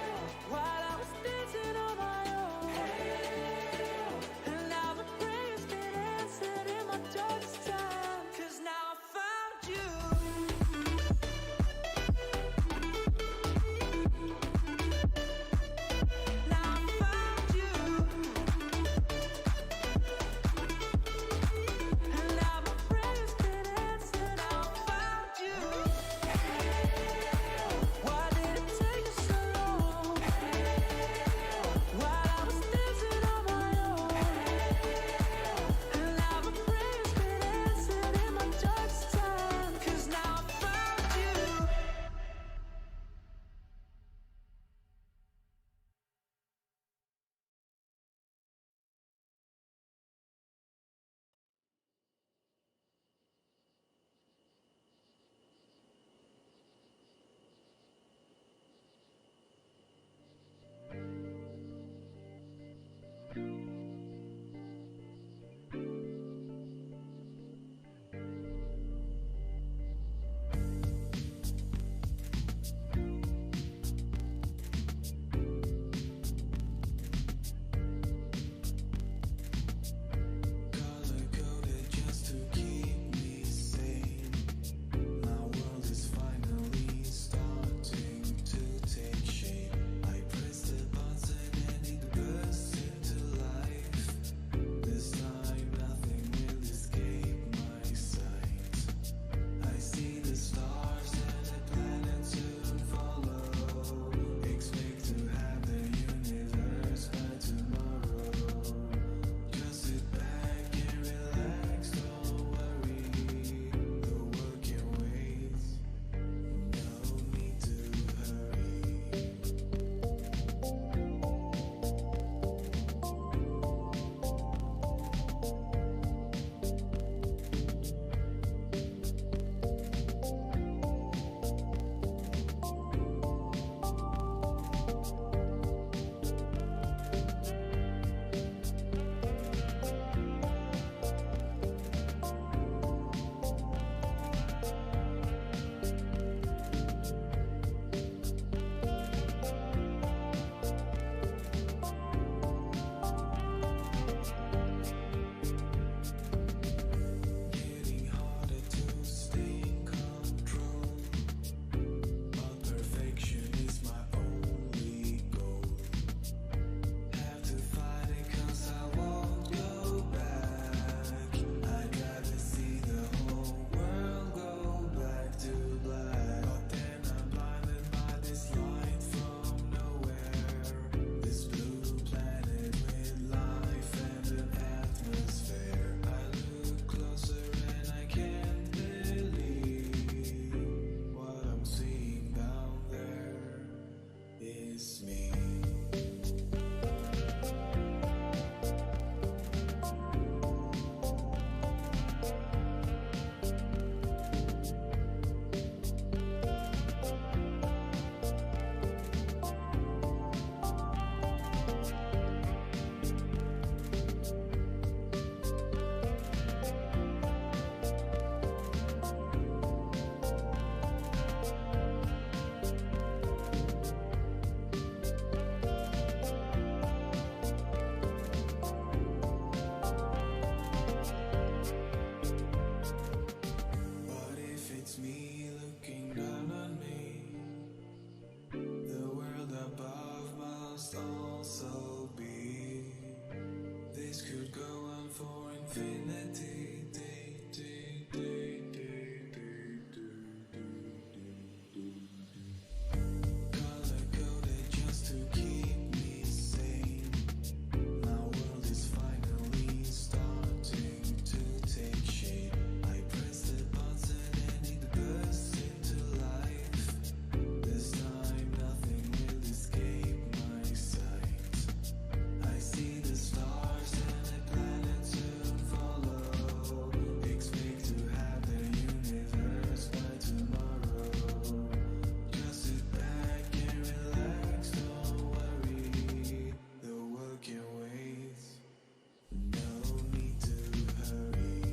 This could go on for infinity. Color coded just to keep me sane. My world is finally starting to take shape. I press the button and it bursts into life. This time nothing will escape my sight. I see the stars and the planets soon follow. Expect to have the universe by tomorrow. Just sit back and relax, don't worry. The world can wait. No need to hurry.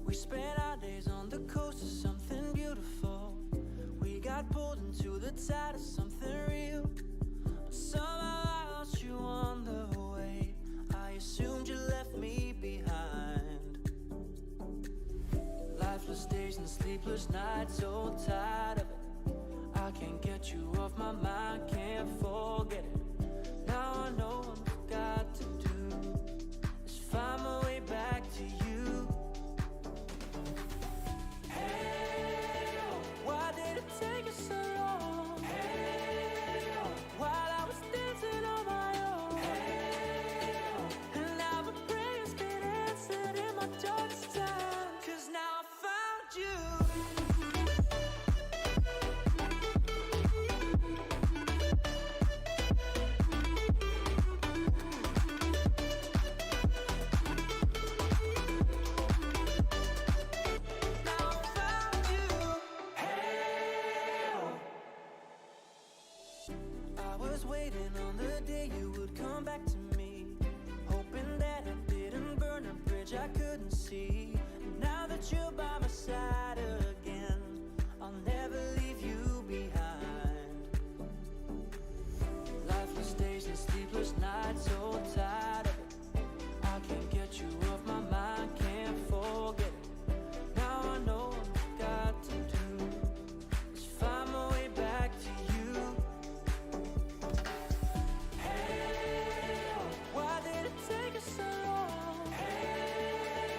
We spent our days on the coast of something beautiful. We got pulled into the tide of something real. But somehow I lost you on the way. I assumed you left me behind. Lifeless days and sleepless nights, so tired of it. I can't get you off my mind, can't forget it. Now I know what I've got to do is find my way back to you. Hey, why did it take you so long? Hey, while I was dancing on my own. Hey, and now my prayers get answered in my darkest time. 'Cause now I found you. I was waiting on the day you would come back to me, hoping that I didn't burn a bridge I couldn't see. Now that you're by my side again, I'll never leave you behind. Lifeless days and sleepless nights, so tired of it. I can't get you off my mind, can't forget it. Now I know what I've got to do is find my way back to you. Hey, why did it take us so long? Hey,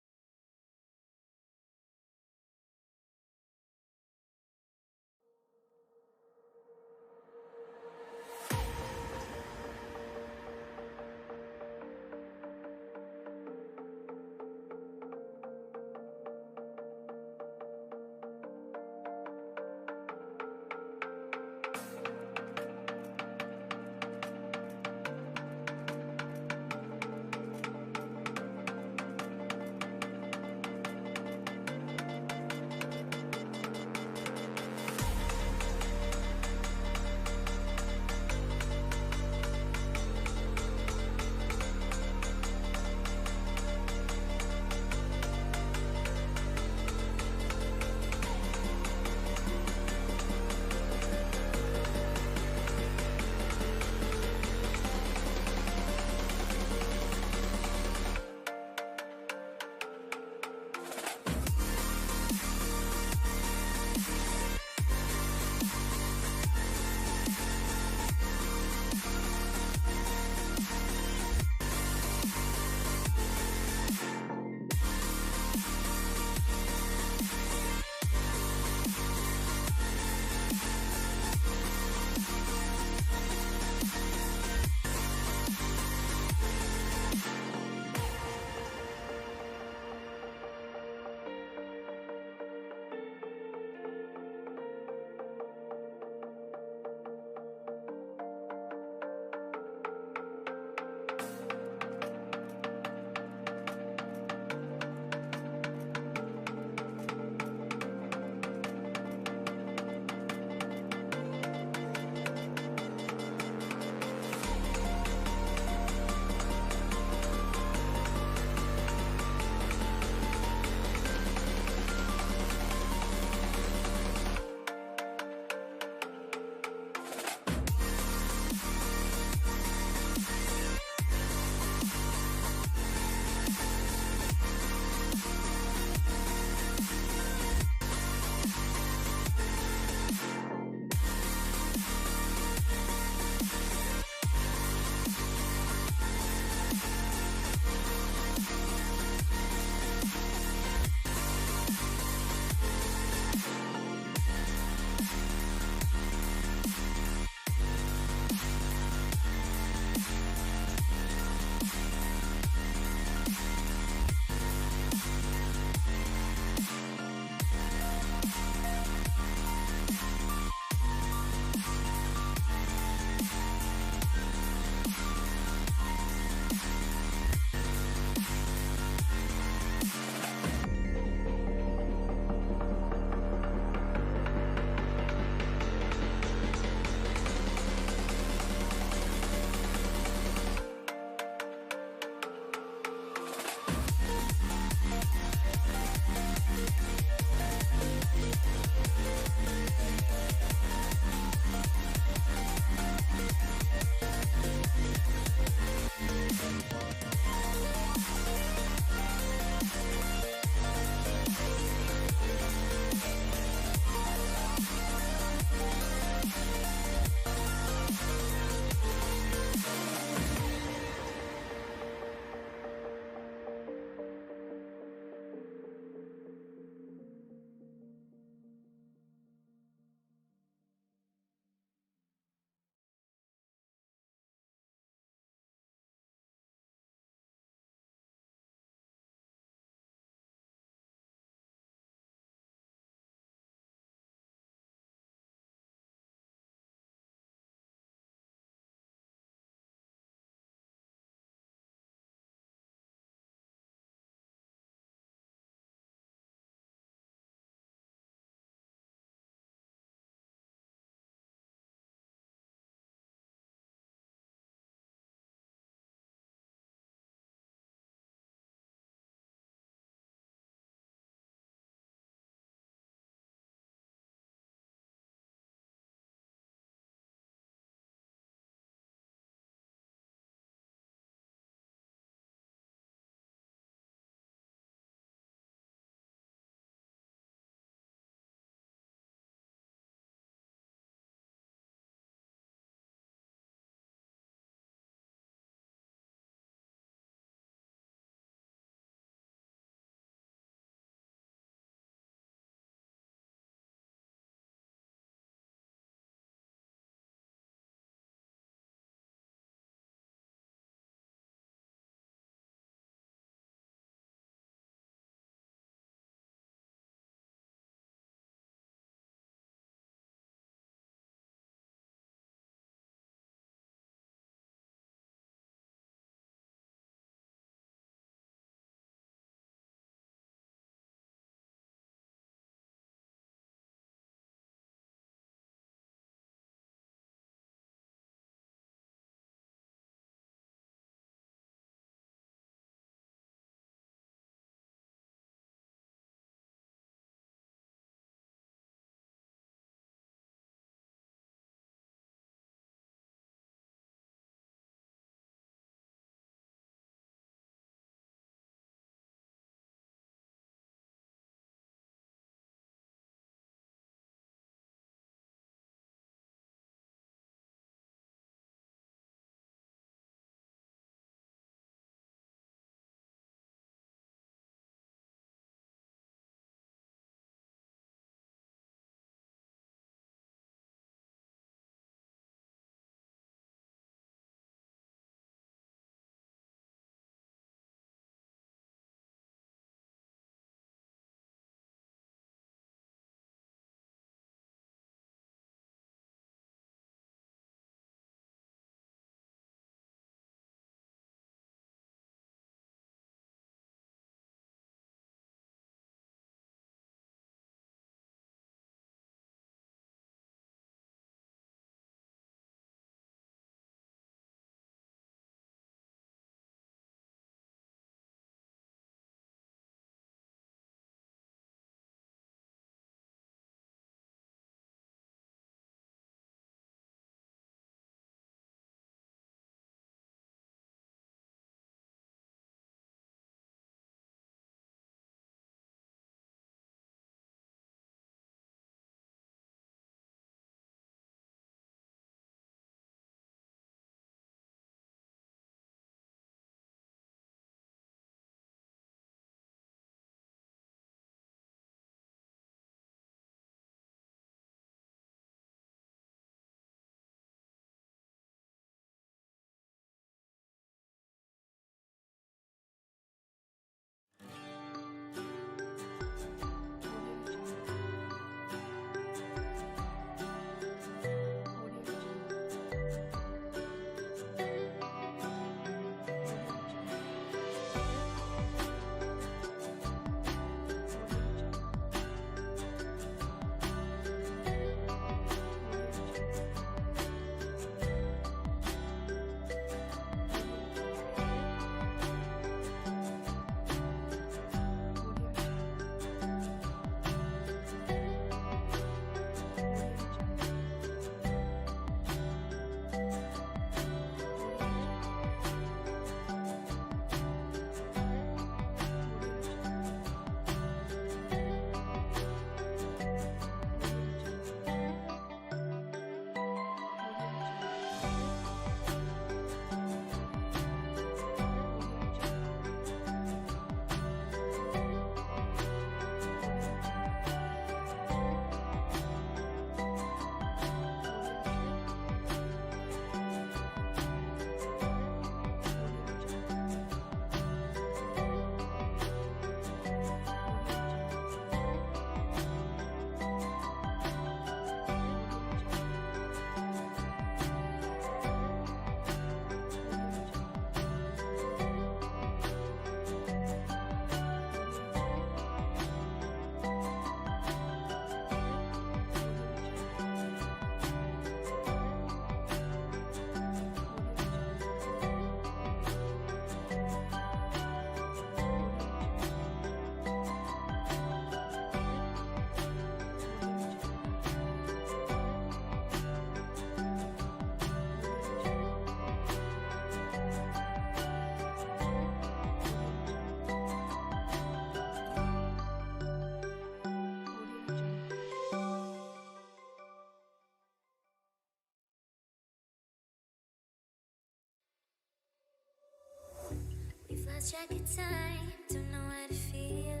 lost track of time, don't know how to feel,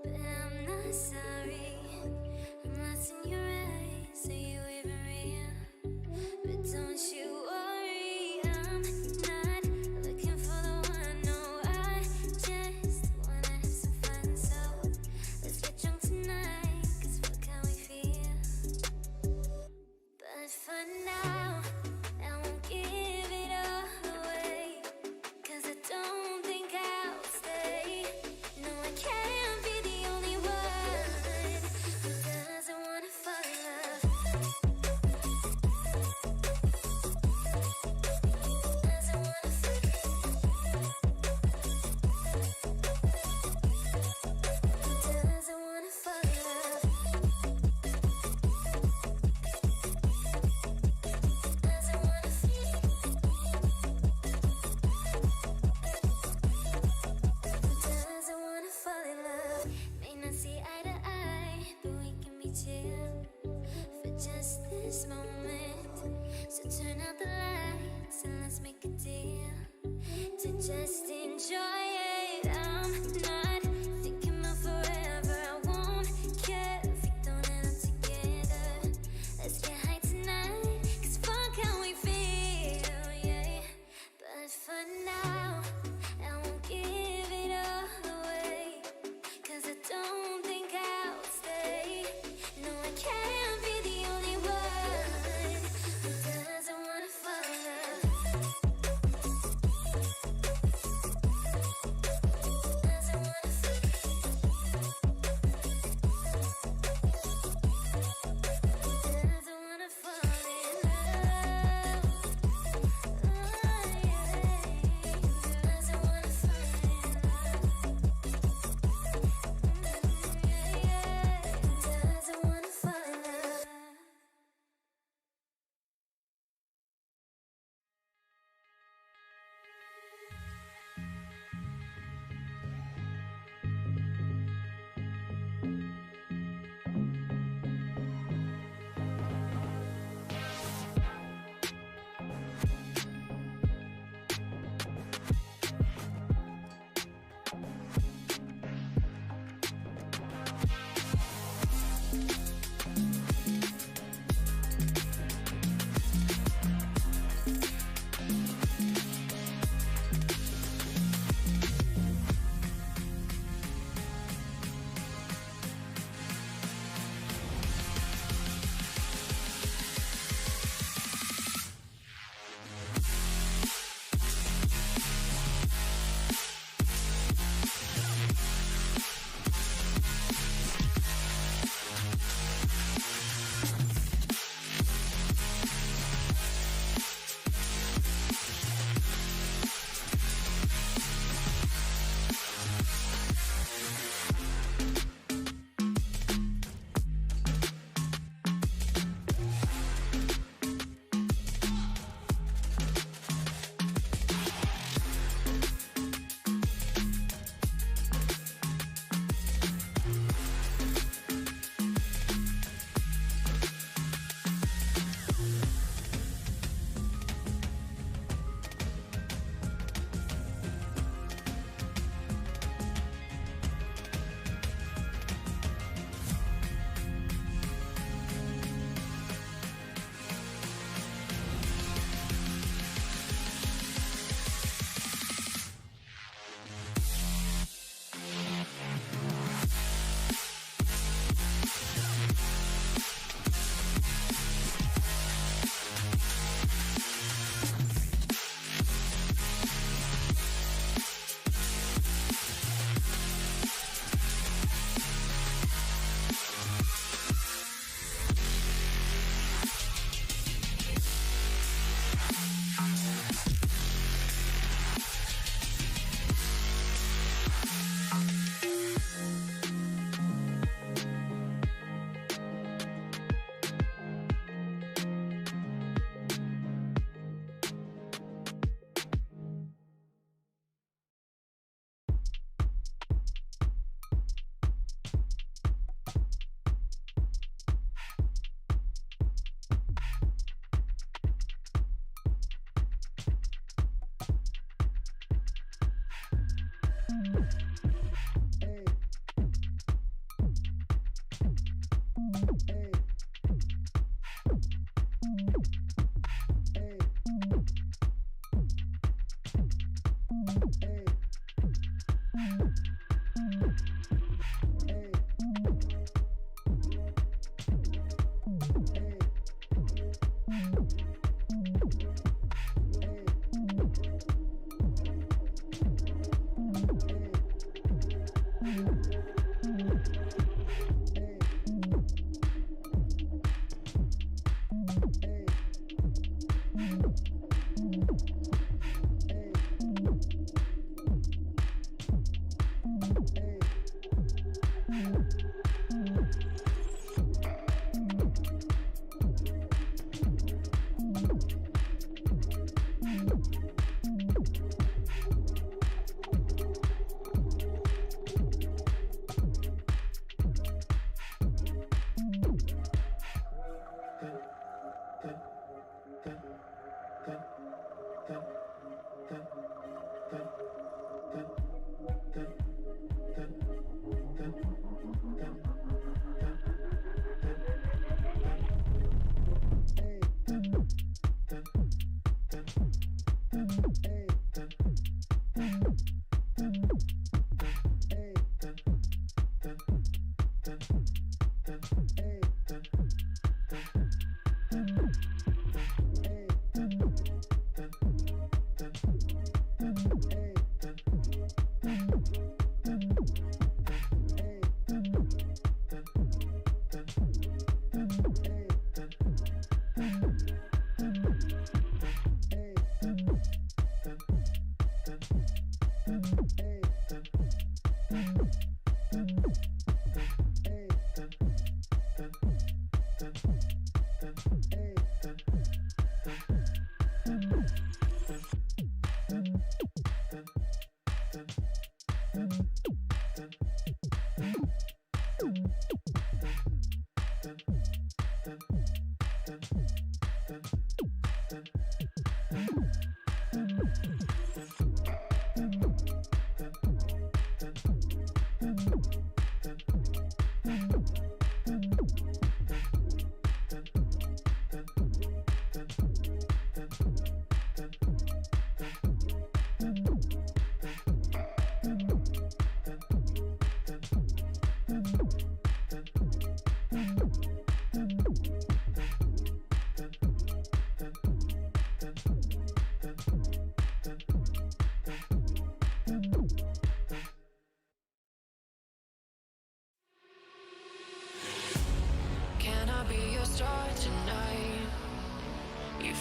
but I'm not sorry. I'm lost in your eyes, are you even real? But don't you worry, I'm not looking for the one. No, I just wanna have some fun. So let's get drunk tonight, 'cause fuck how we feel. But for now, I won't give it all away, 'cause I don't think I'll stay.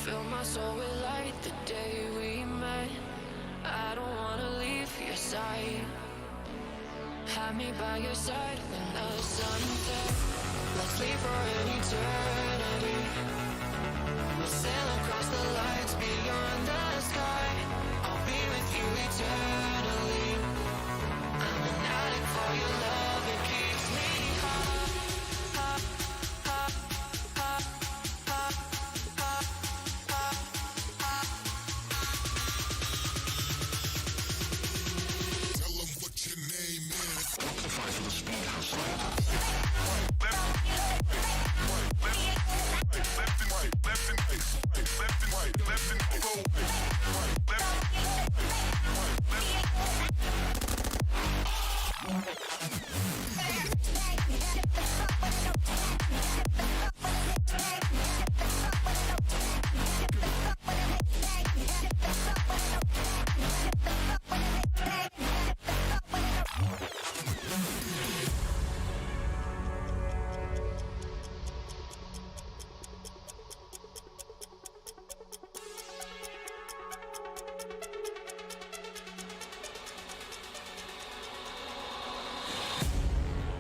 Fill my soul with light the day we met. I don't wanna leave your side. Have me by your side when the sun sets. Let's leave for an eternity. We'll sail across the lights beyond the sky. I'll be with you eternally. I'm an addict for your love, it keeps me high. Tell them what your name is. Qualify for the speed hustle.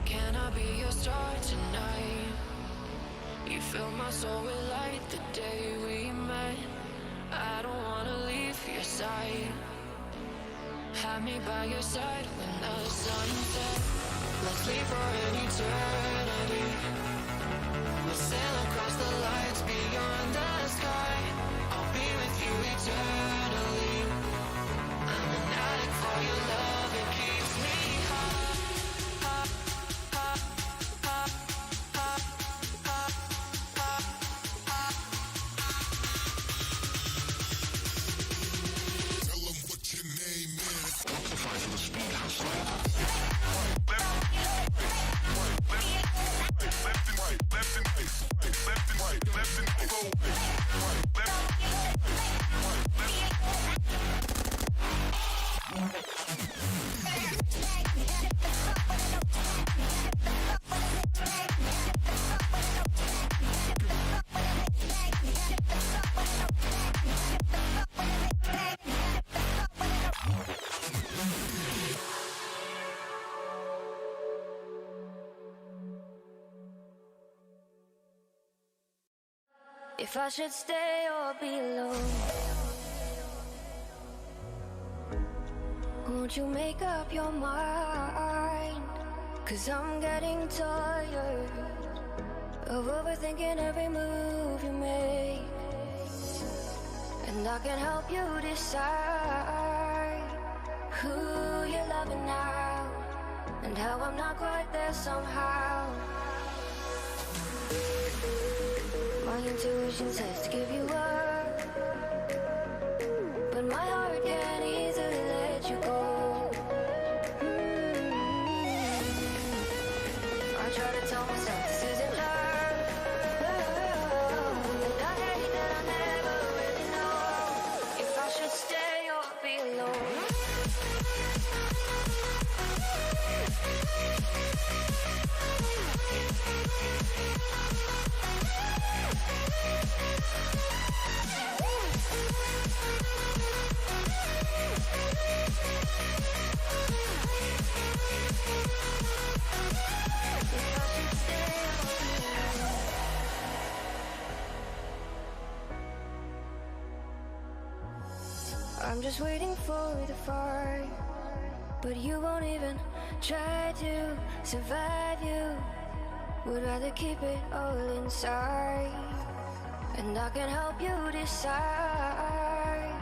Can I be your star tonight? You fill my soul with light the day we met. I don't wanna leave your side. Have me by your side when the sun sets. Let's leave for an eternity. We'll sail across the lights beyond the sky. I'll be with you eternally. I'm an addict for your love, it keeps me high. Tell them what your name is. Qualify for the speed hustle. if I should stay or be alone. Won't you make up your mind? 'Cause I'm getting tired of overthinking every move you make. And I can help you decide who you're loving now, and how I'm not quite there somehow. My intuition says to give you up, but my heart can't easily let you go. I try to tell myself this isn't love, and I hate that I never really know if I should stay or be alone. I'm just waiting for the fight, but you won't even try to survive. You would rather keep it all inside, and I can help you decide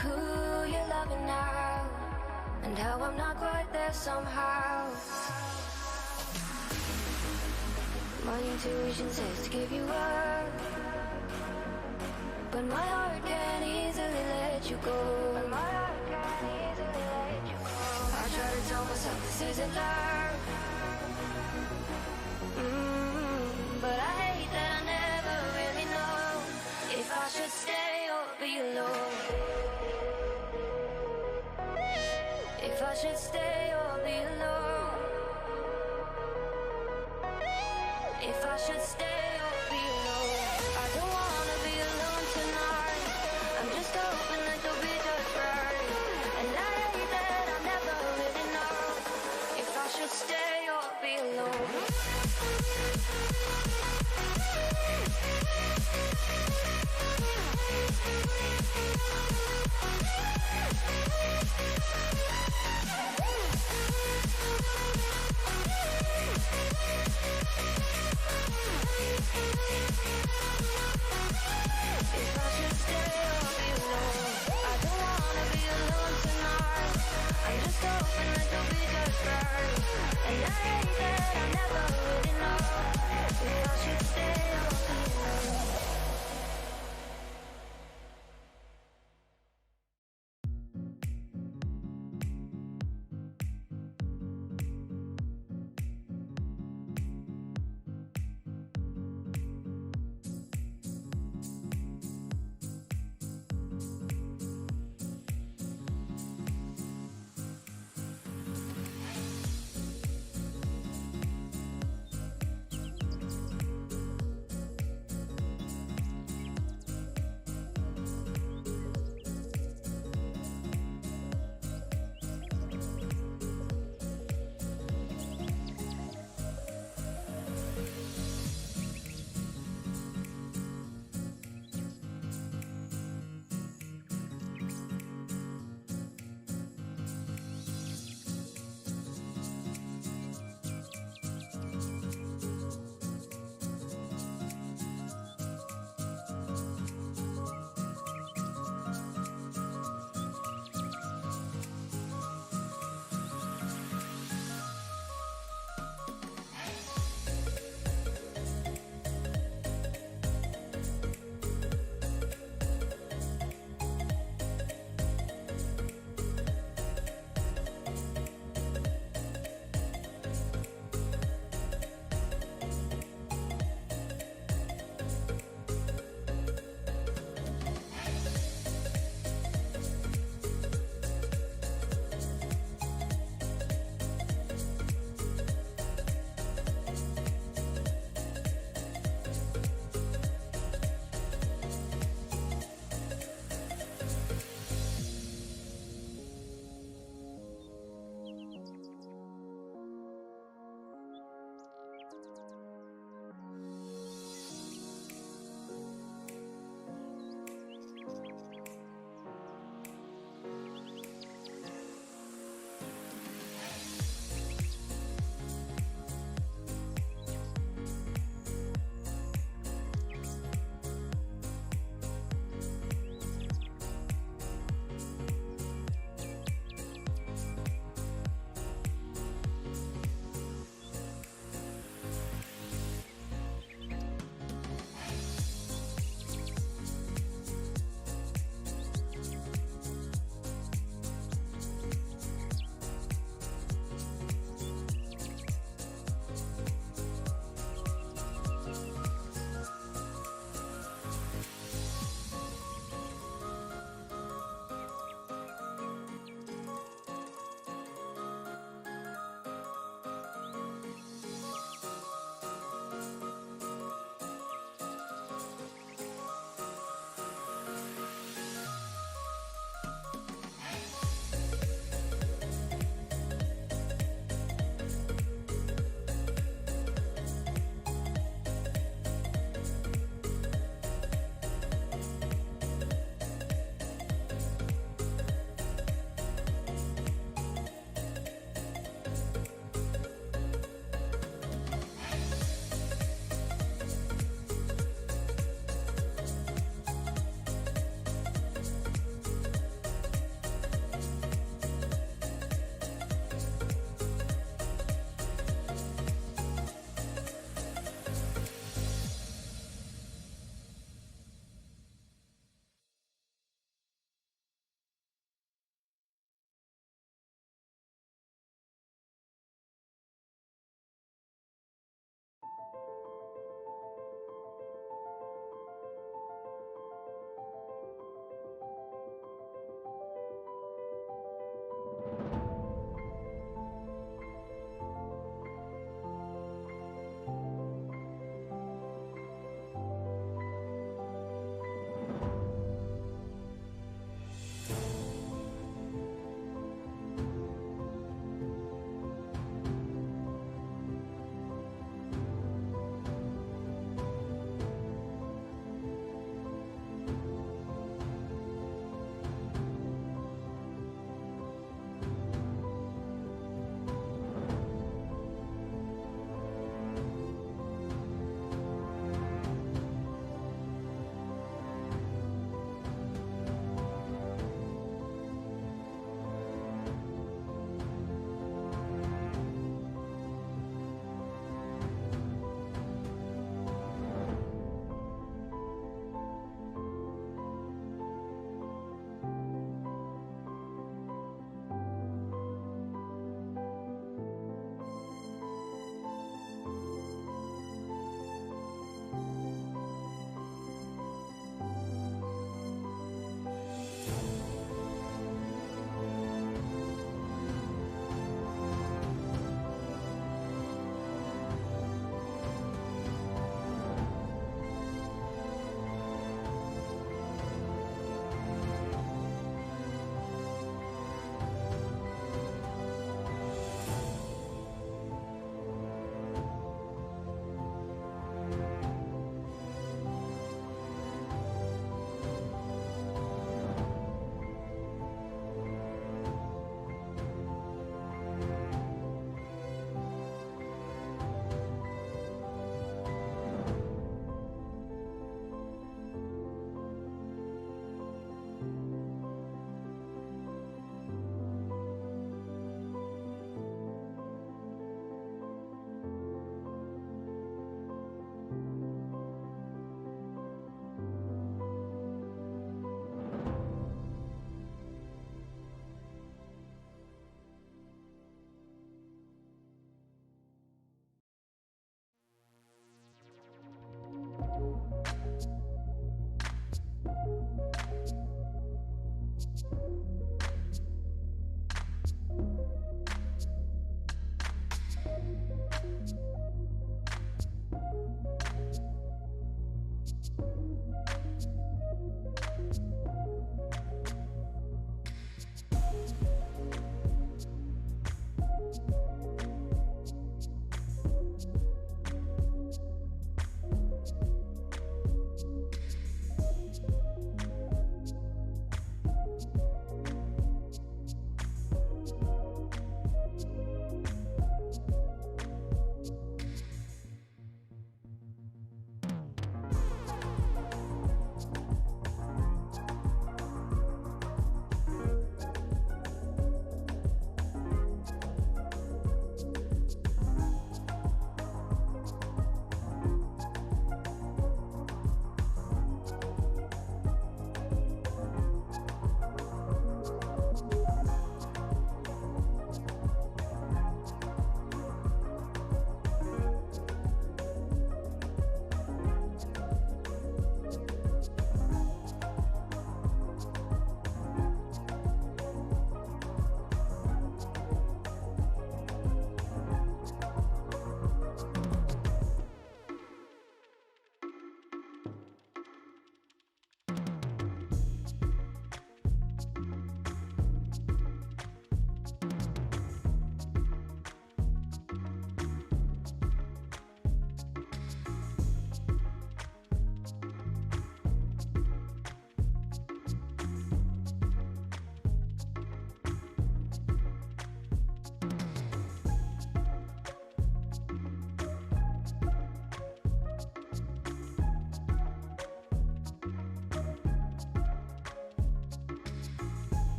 who you're loving now, and how I'm not quite there somehow. My intuition says to give you up, but my heart can't easily let you go. I try to tell myself this isn't love, but I hate that I never really know if I should stay or be alone. If I should stay or be alone. If I should stay or be alone. I don't wanna be alone tonight. I'm just hoping that you'll be just right. And I hate that I never really know if I should stay or be alone.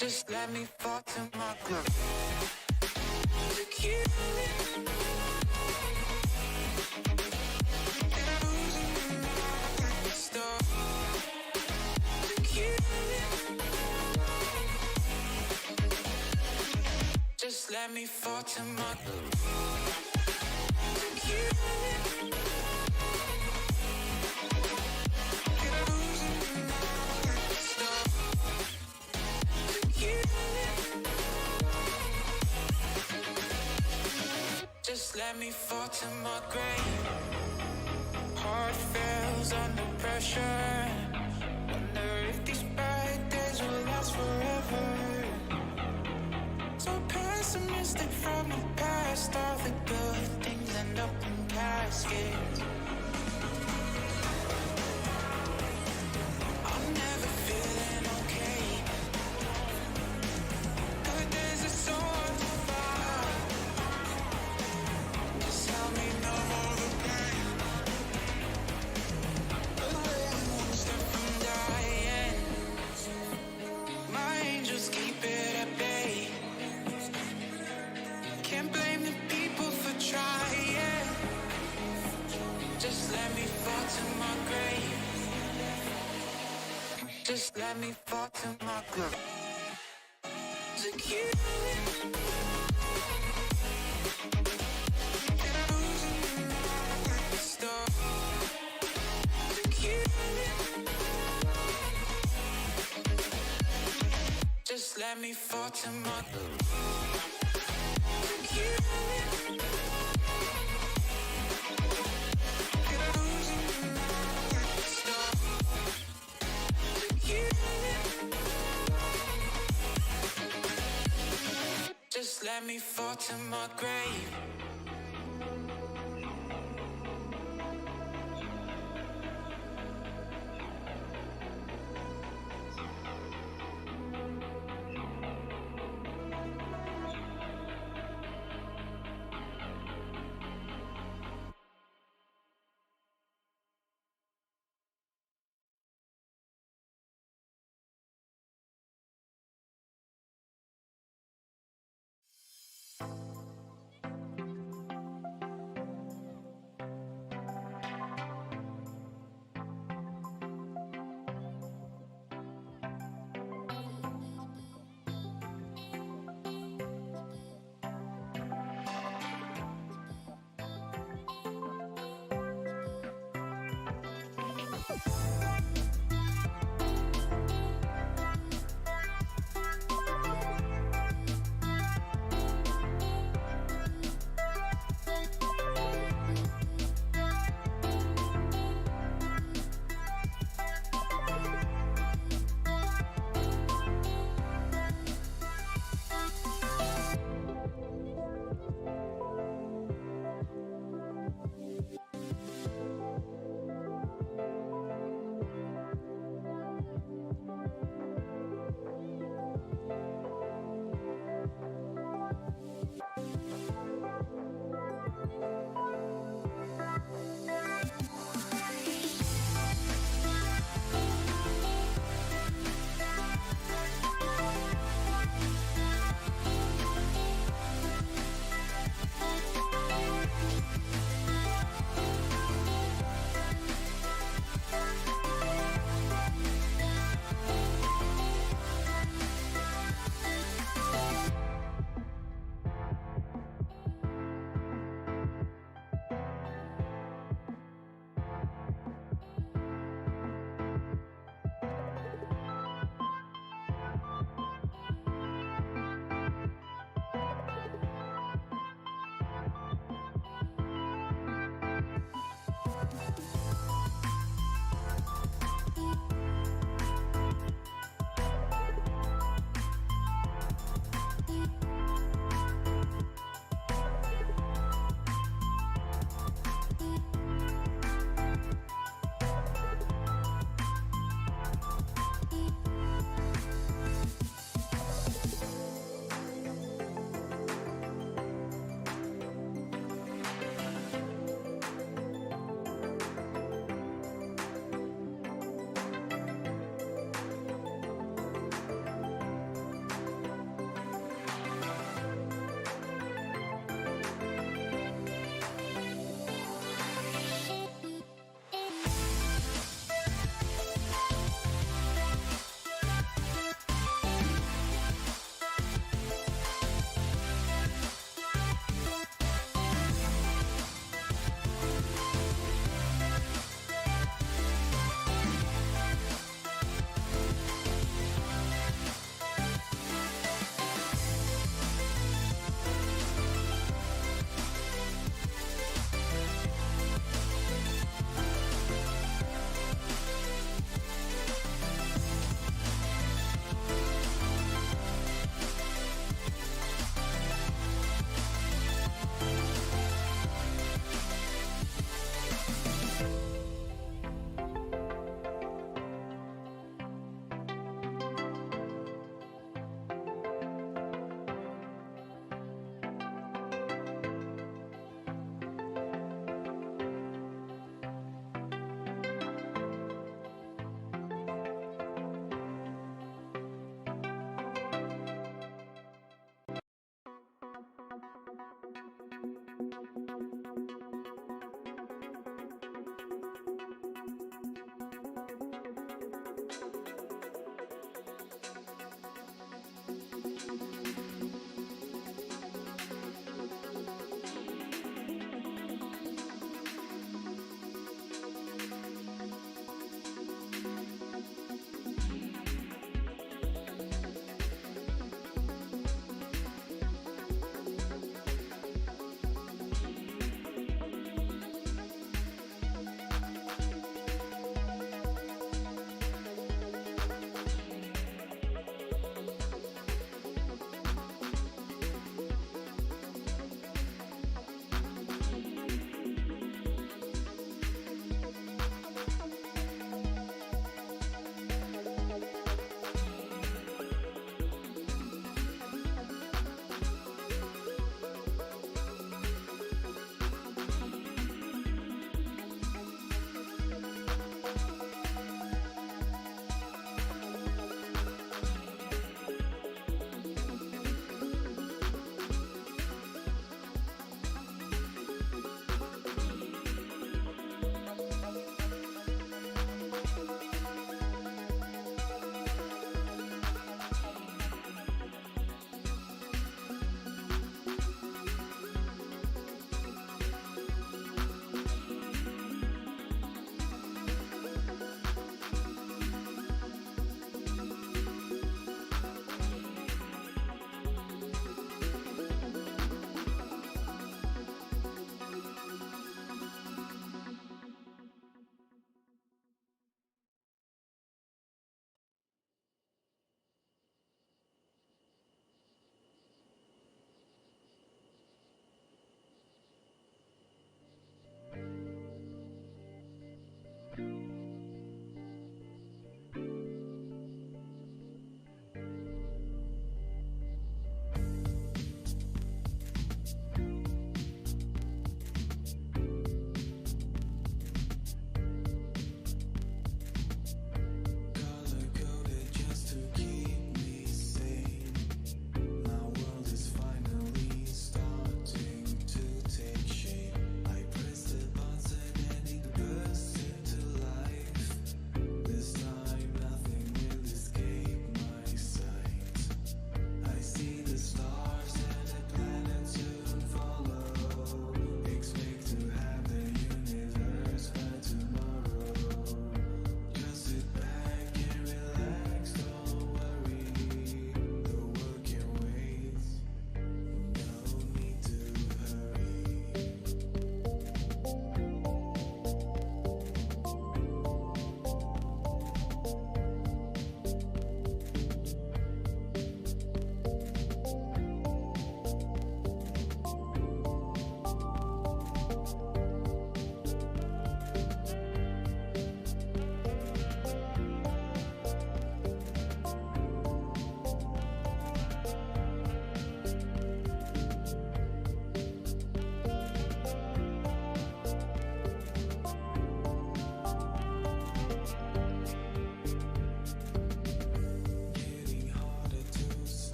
Just let me fall to my groove. Look you. Stop. Look you. Just let me fall to my groove. Look you. Just let me fall to my grave. Heart fails under pressure. Wonder if these bad days will last forever. So pessimistic from the past. All the good things end up in caskets. I'm never feeling okay. Good days are so hard to find. Just help me numb all the pain. One step from dying. My angels keep it at bay. Can't blame the people for trying. Just let me fall to my grave. Just let me fall to my grave. To you. Stop. Just let me fall to my groove. Stop. Just let me fall to my grave.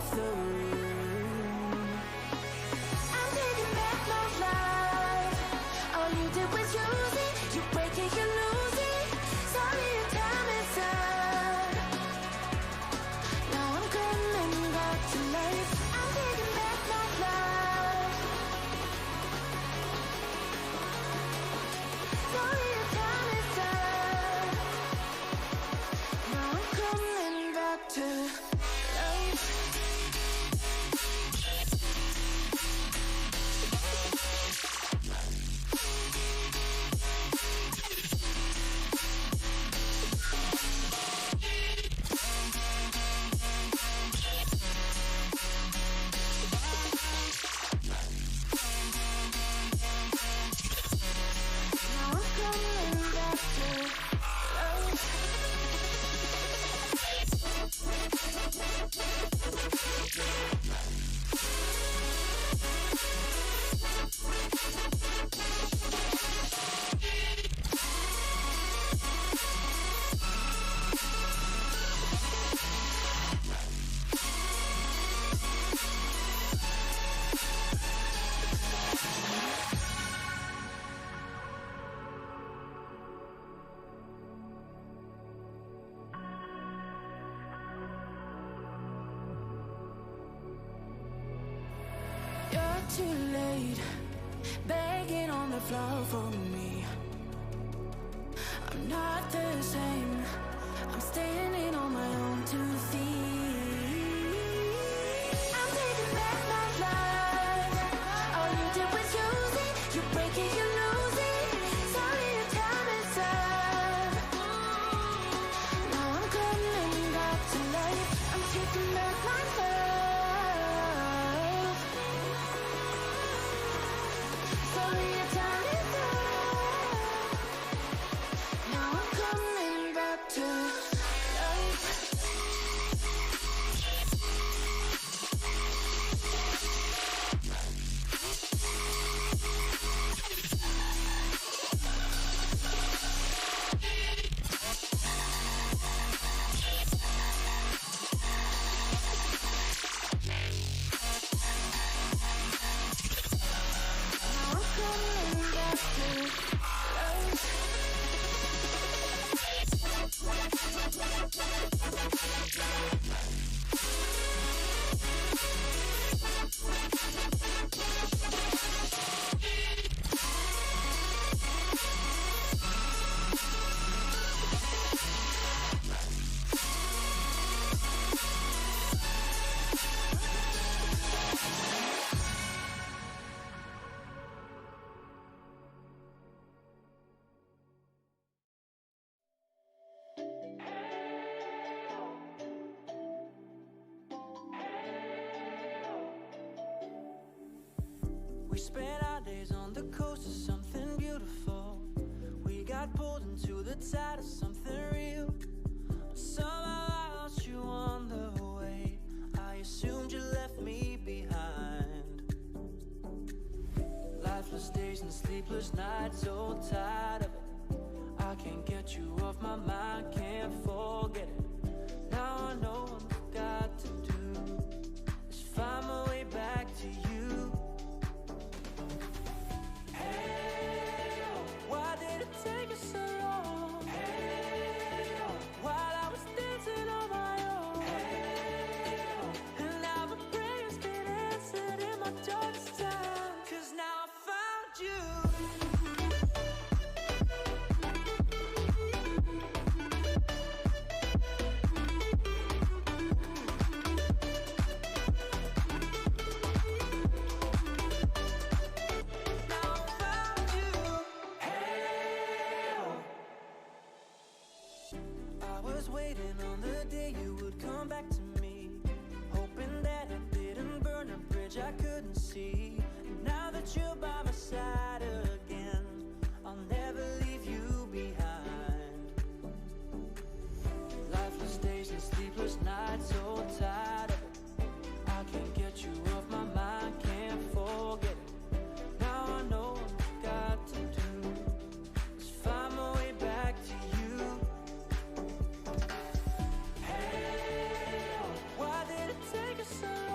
through. I'm taking back my life. All you did was use it. You break it, you lose it. Sorry, your time is up. Now I'm coming back to life. I'm taking back my life. Sorry, your time is up. Now I'm coming back to life. Now I'm coming back to life. You're too late, begging on the floor for me. I'm not the same. I'm standing on my own 2 feet. I'm taking back my life. All you did was use it. You break it, you lose it. Sorry, your time is up. Now I'm coming back to life. I'm taking back my love. Sorry, your time is up. Now I'm coming back to life. Now I'm coming back to life. We spent our days on the coast of something beautiful. We got pulled into the tide of something real. Somehow I lost you on the way. I assumed you left me behind. Lifeless days and sleepless nights, so tired of it. I can't get you off my mind, can't forget it. Now I know what I've got to do is find my way back to you. Hey, why did it take us so long? Hey, while I was dancing on my own. Hey, and now the prayers get answered in my darkest time. 'Cause now I found you. Now I found you. Hey, I was waiting on the day you would come back to me, hoping that I didn't burn a bridge I couldn't see. And now that you're by my side again, I'll never leave you behind. Lifeless days and sleepless nights, so tired of it. I can't get you off my mind, can't forget it. Now I know what I've got to do is find my way back to you. Hey, why did it take us so long?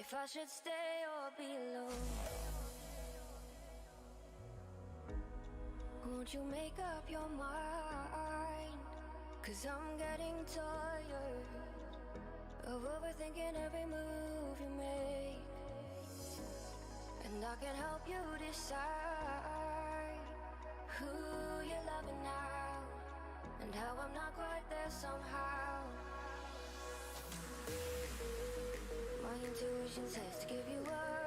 if I should stay or be alone. Won't you make up your mind? 'Cause I'm getting tired of overthinking every move you make. And I can help you decide who you're loving now, and how I'm not quite there somehow. My intuition says to give you up,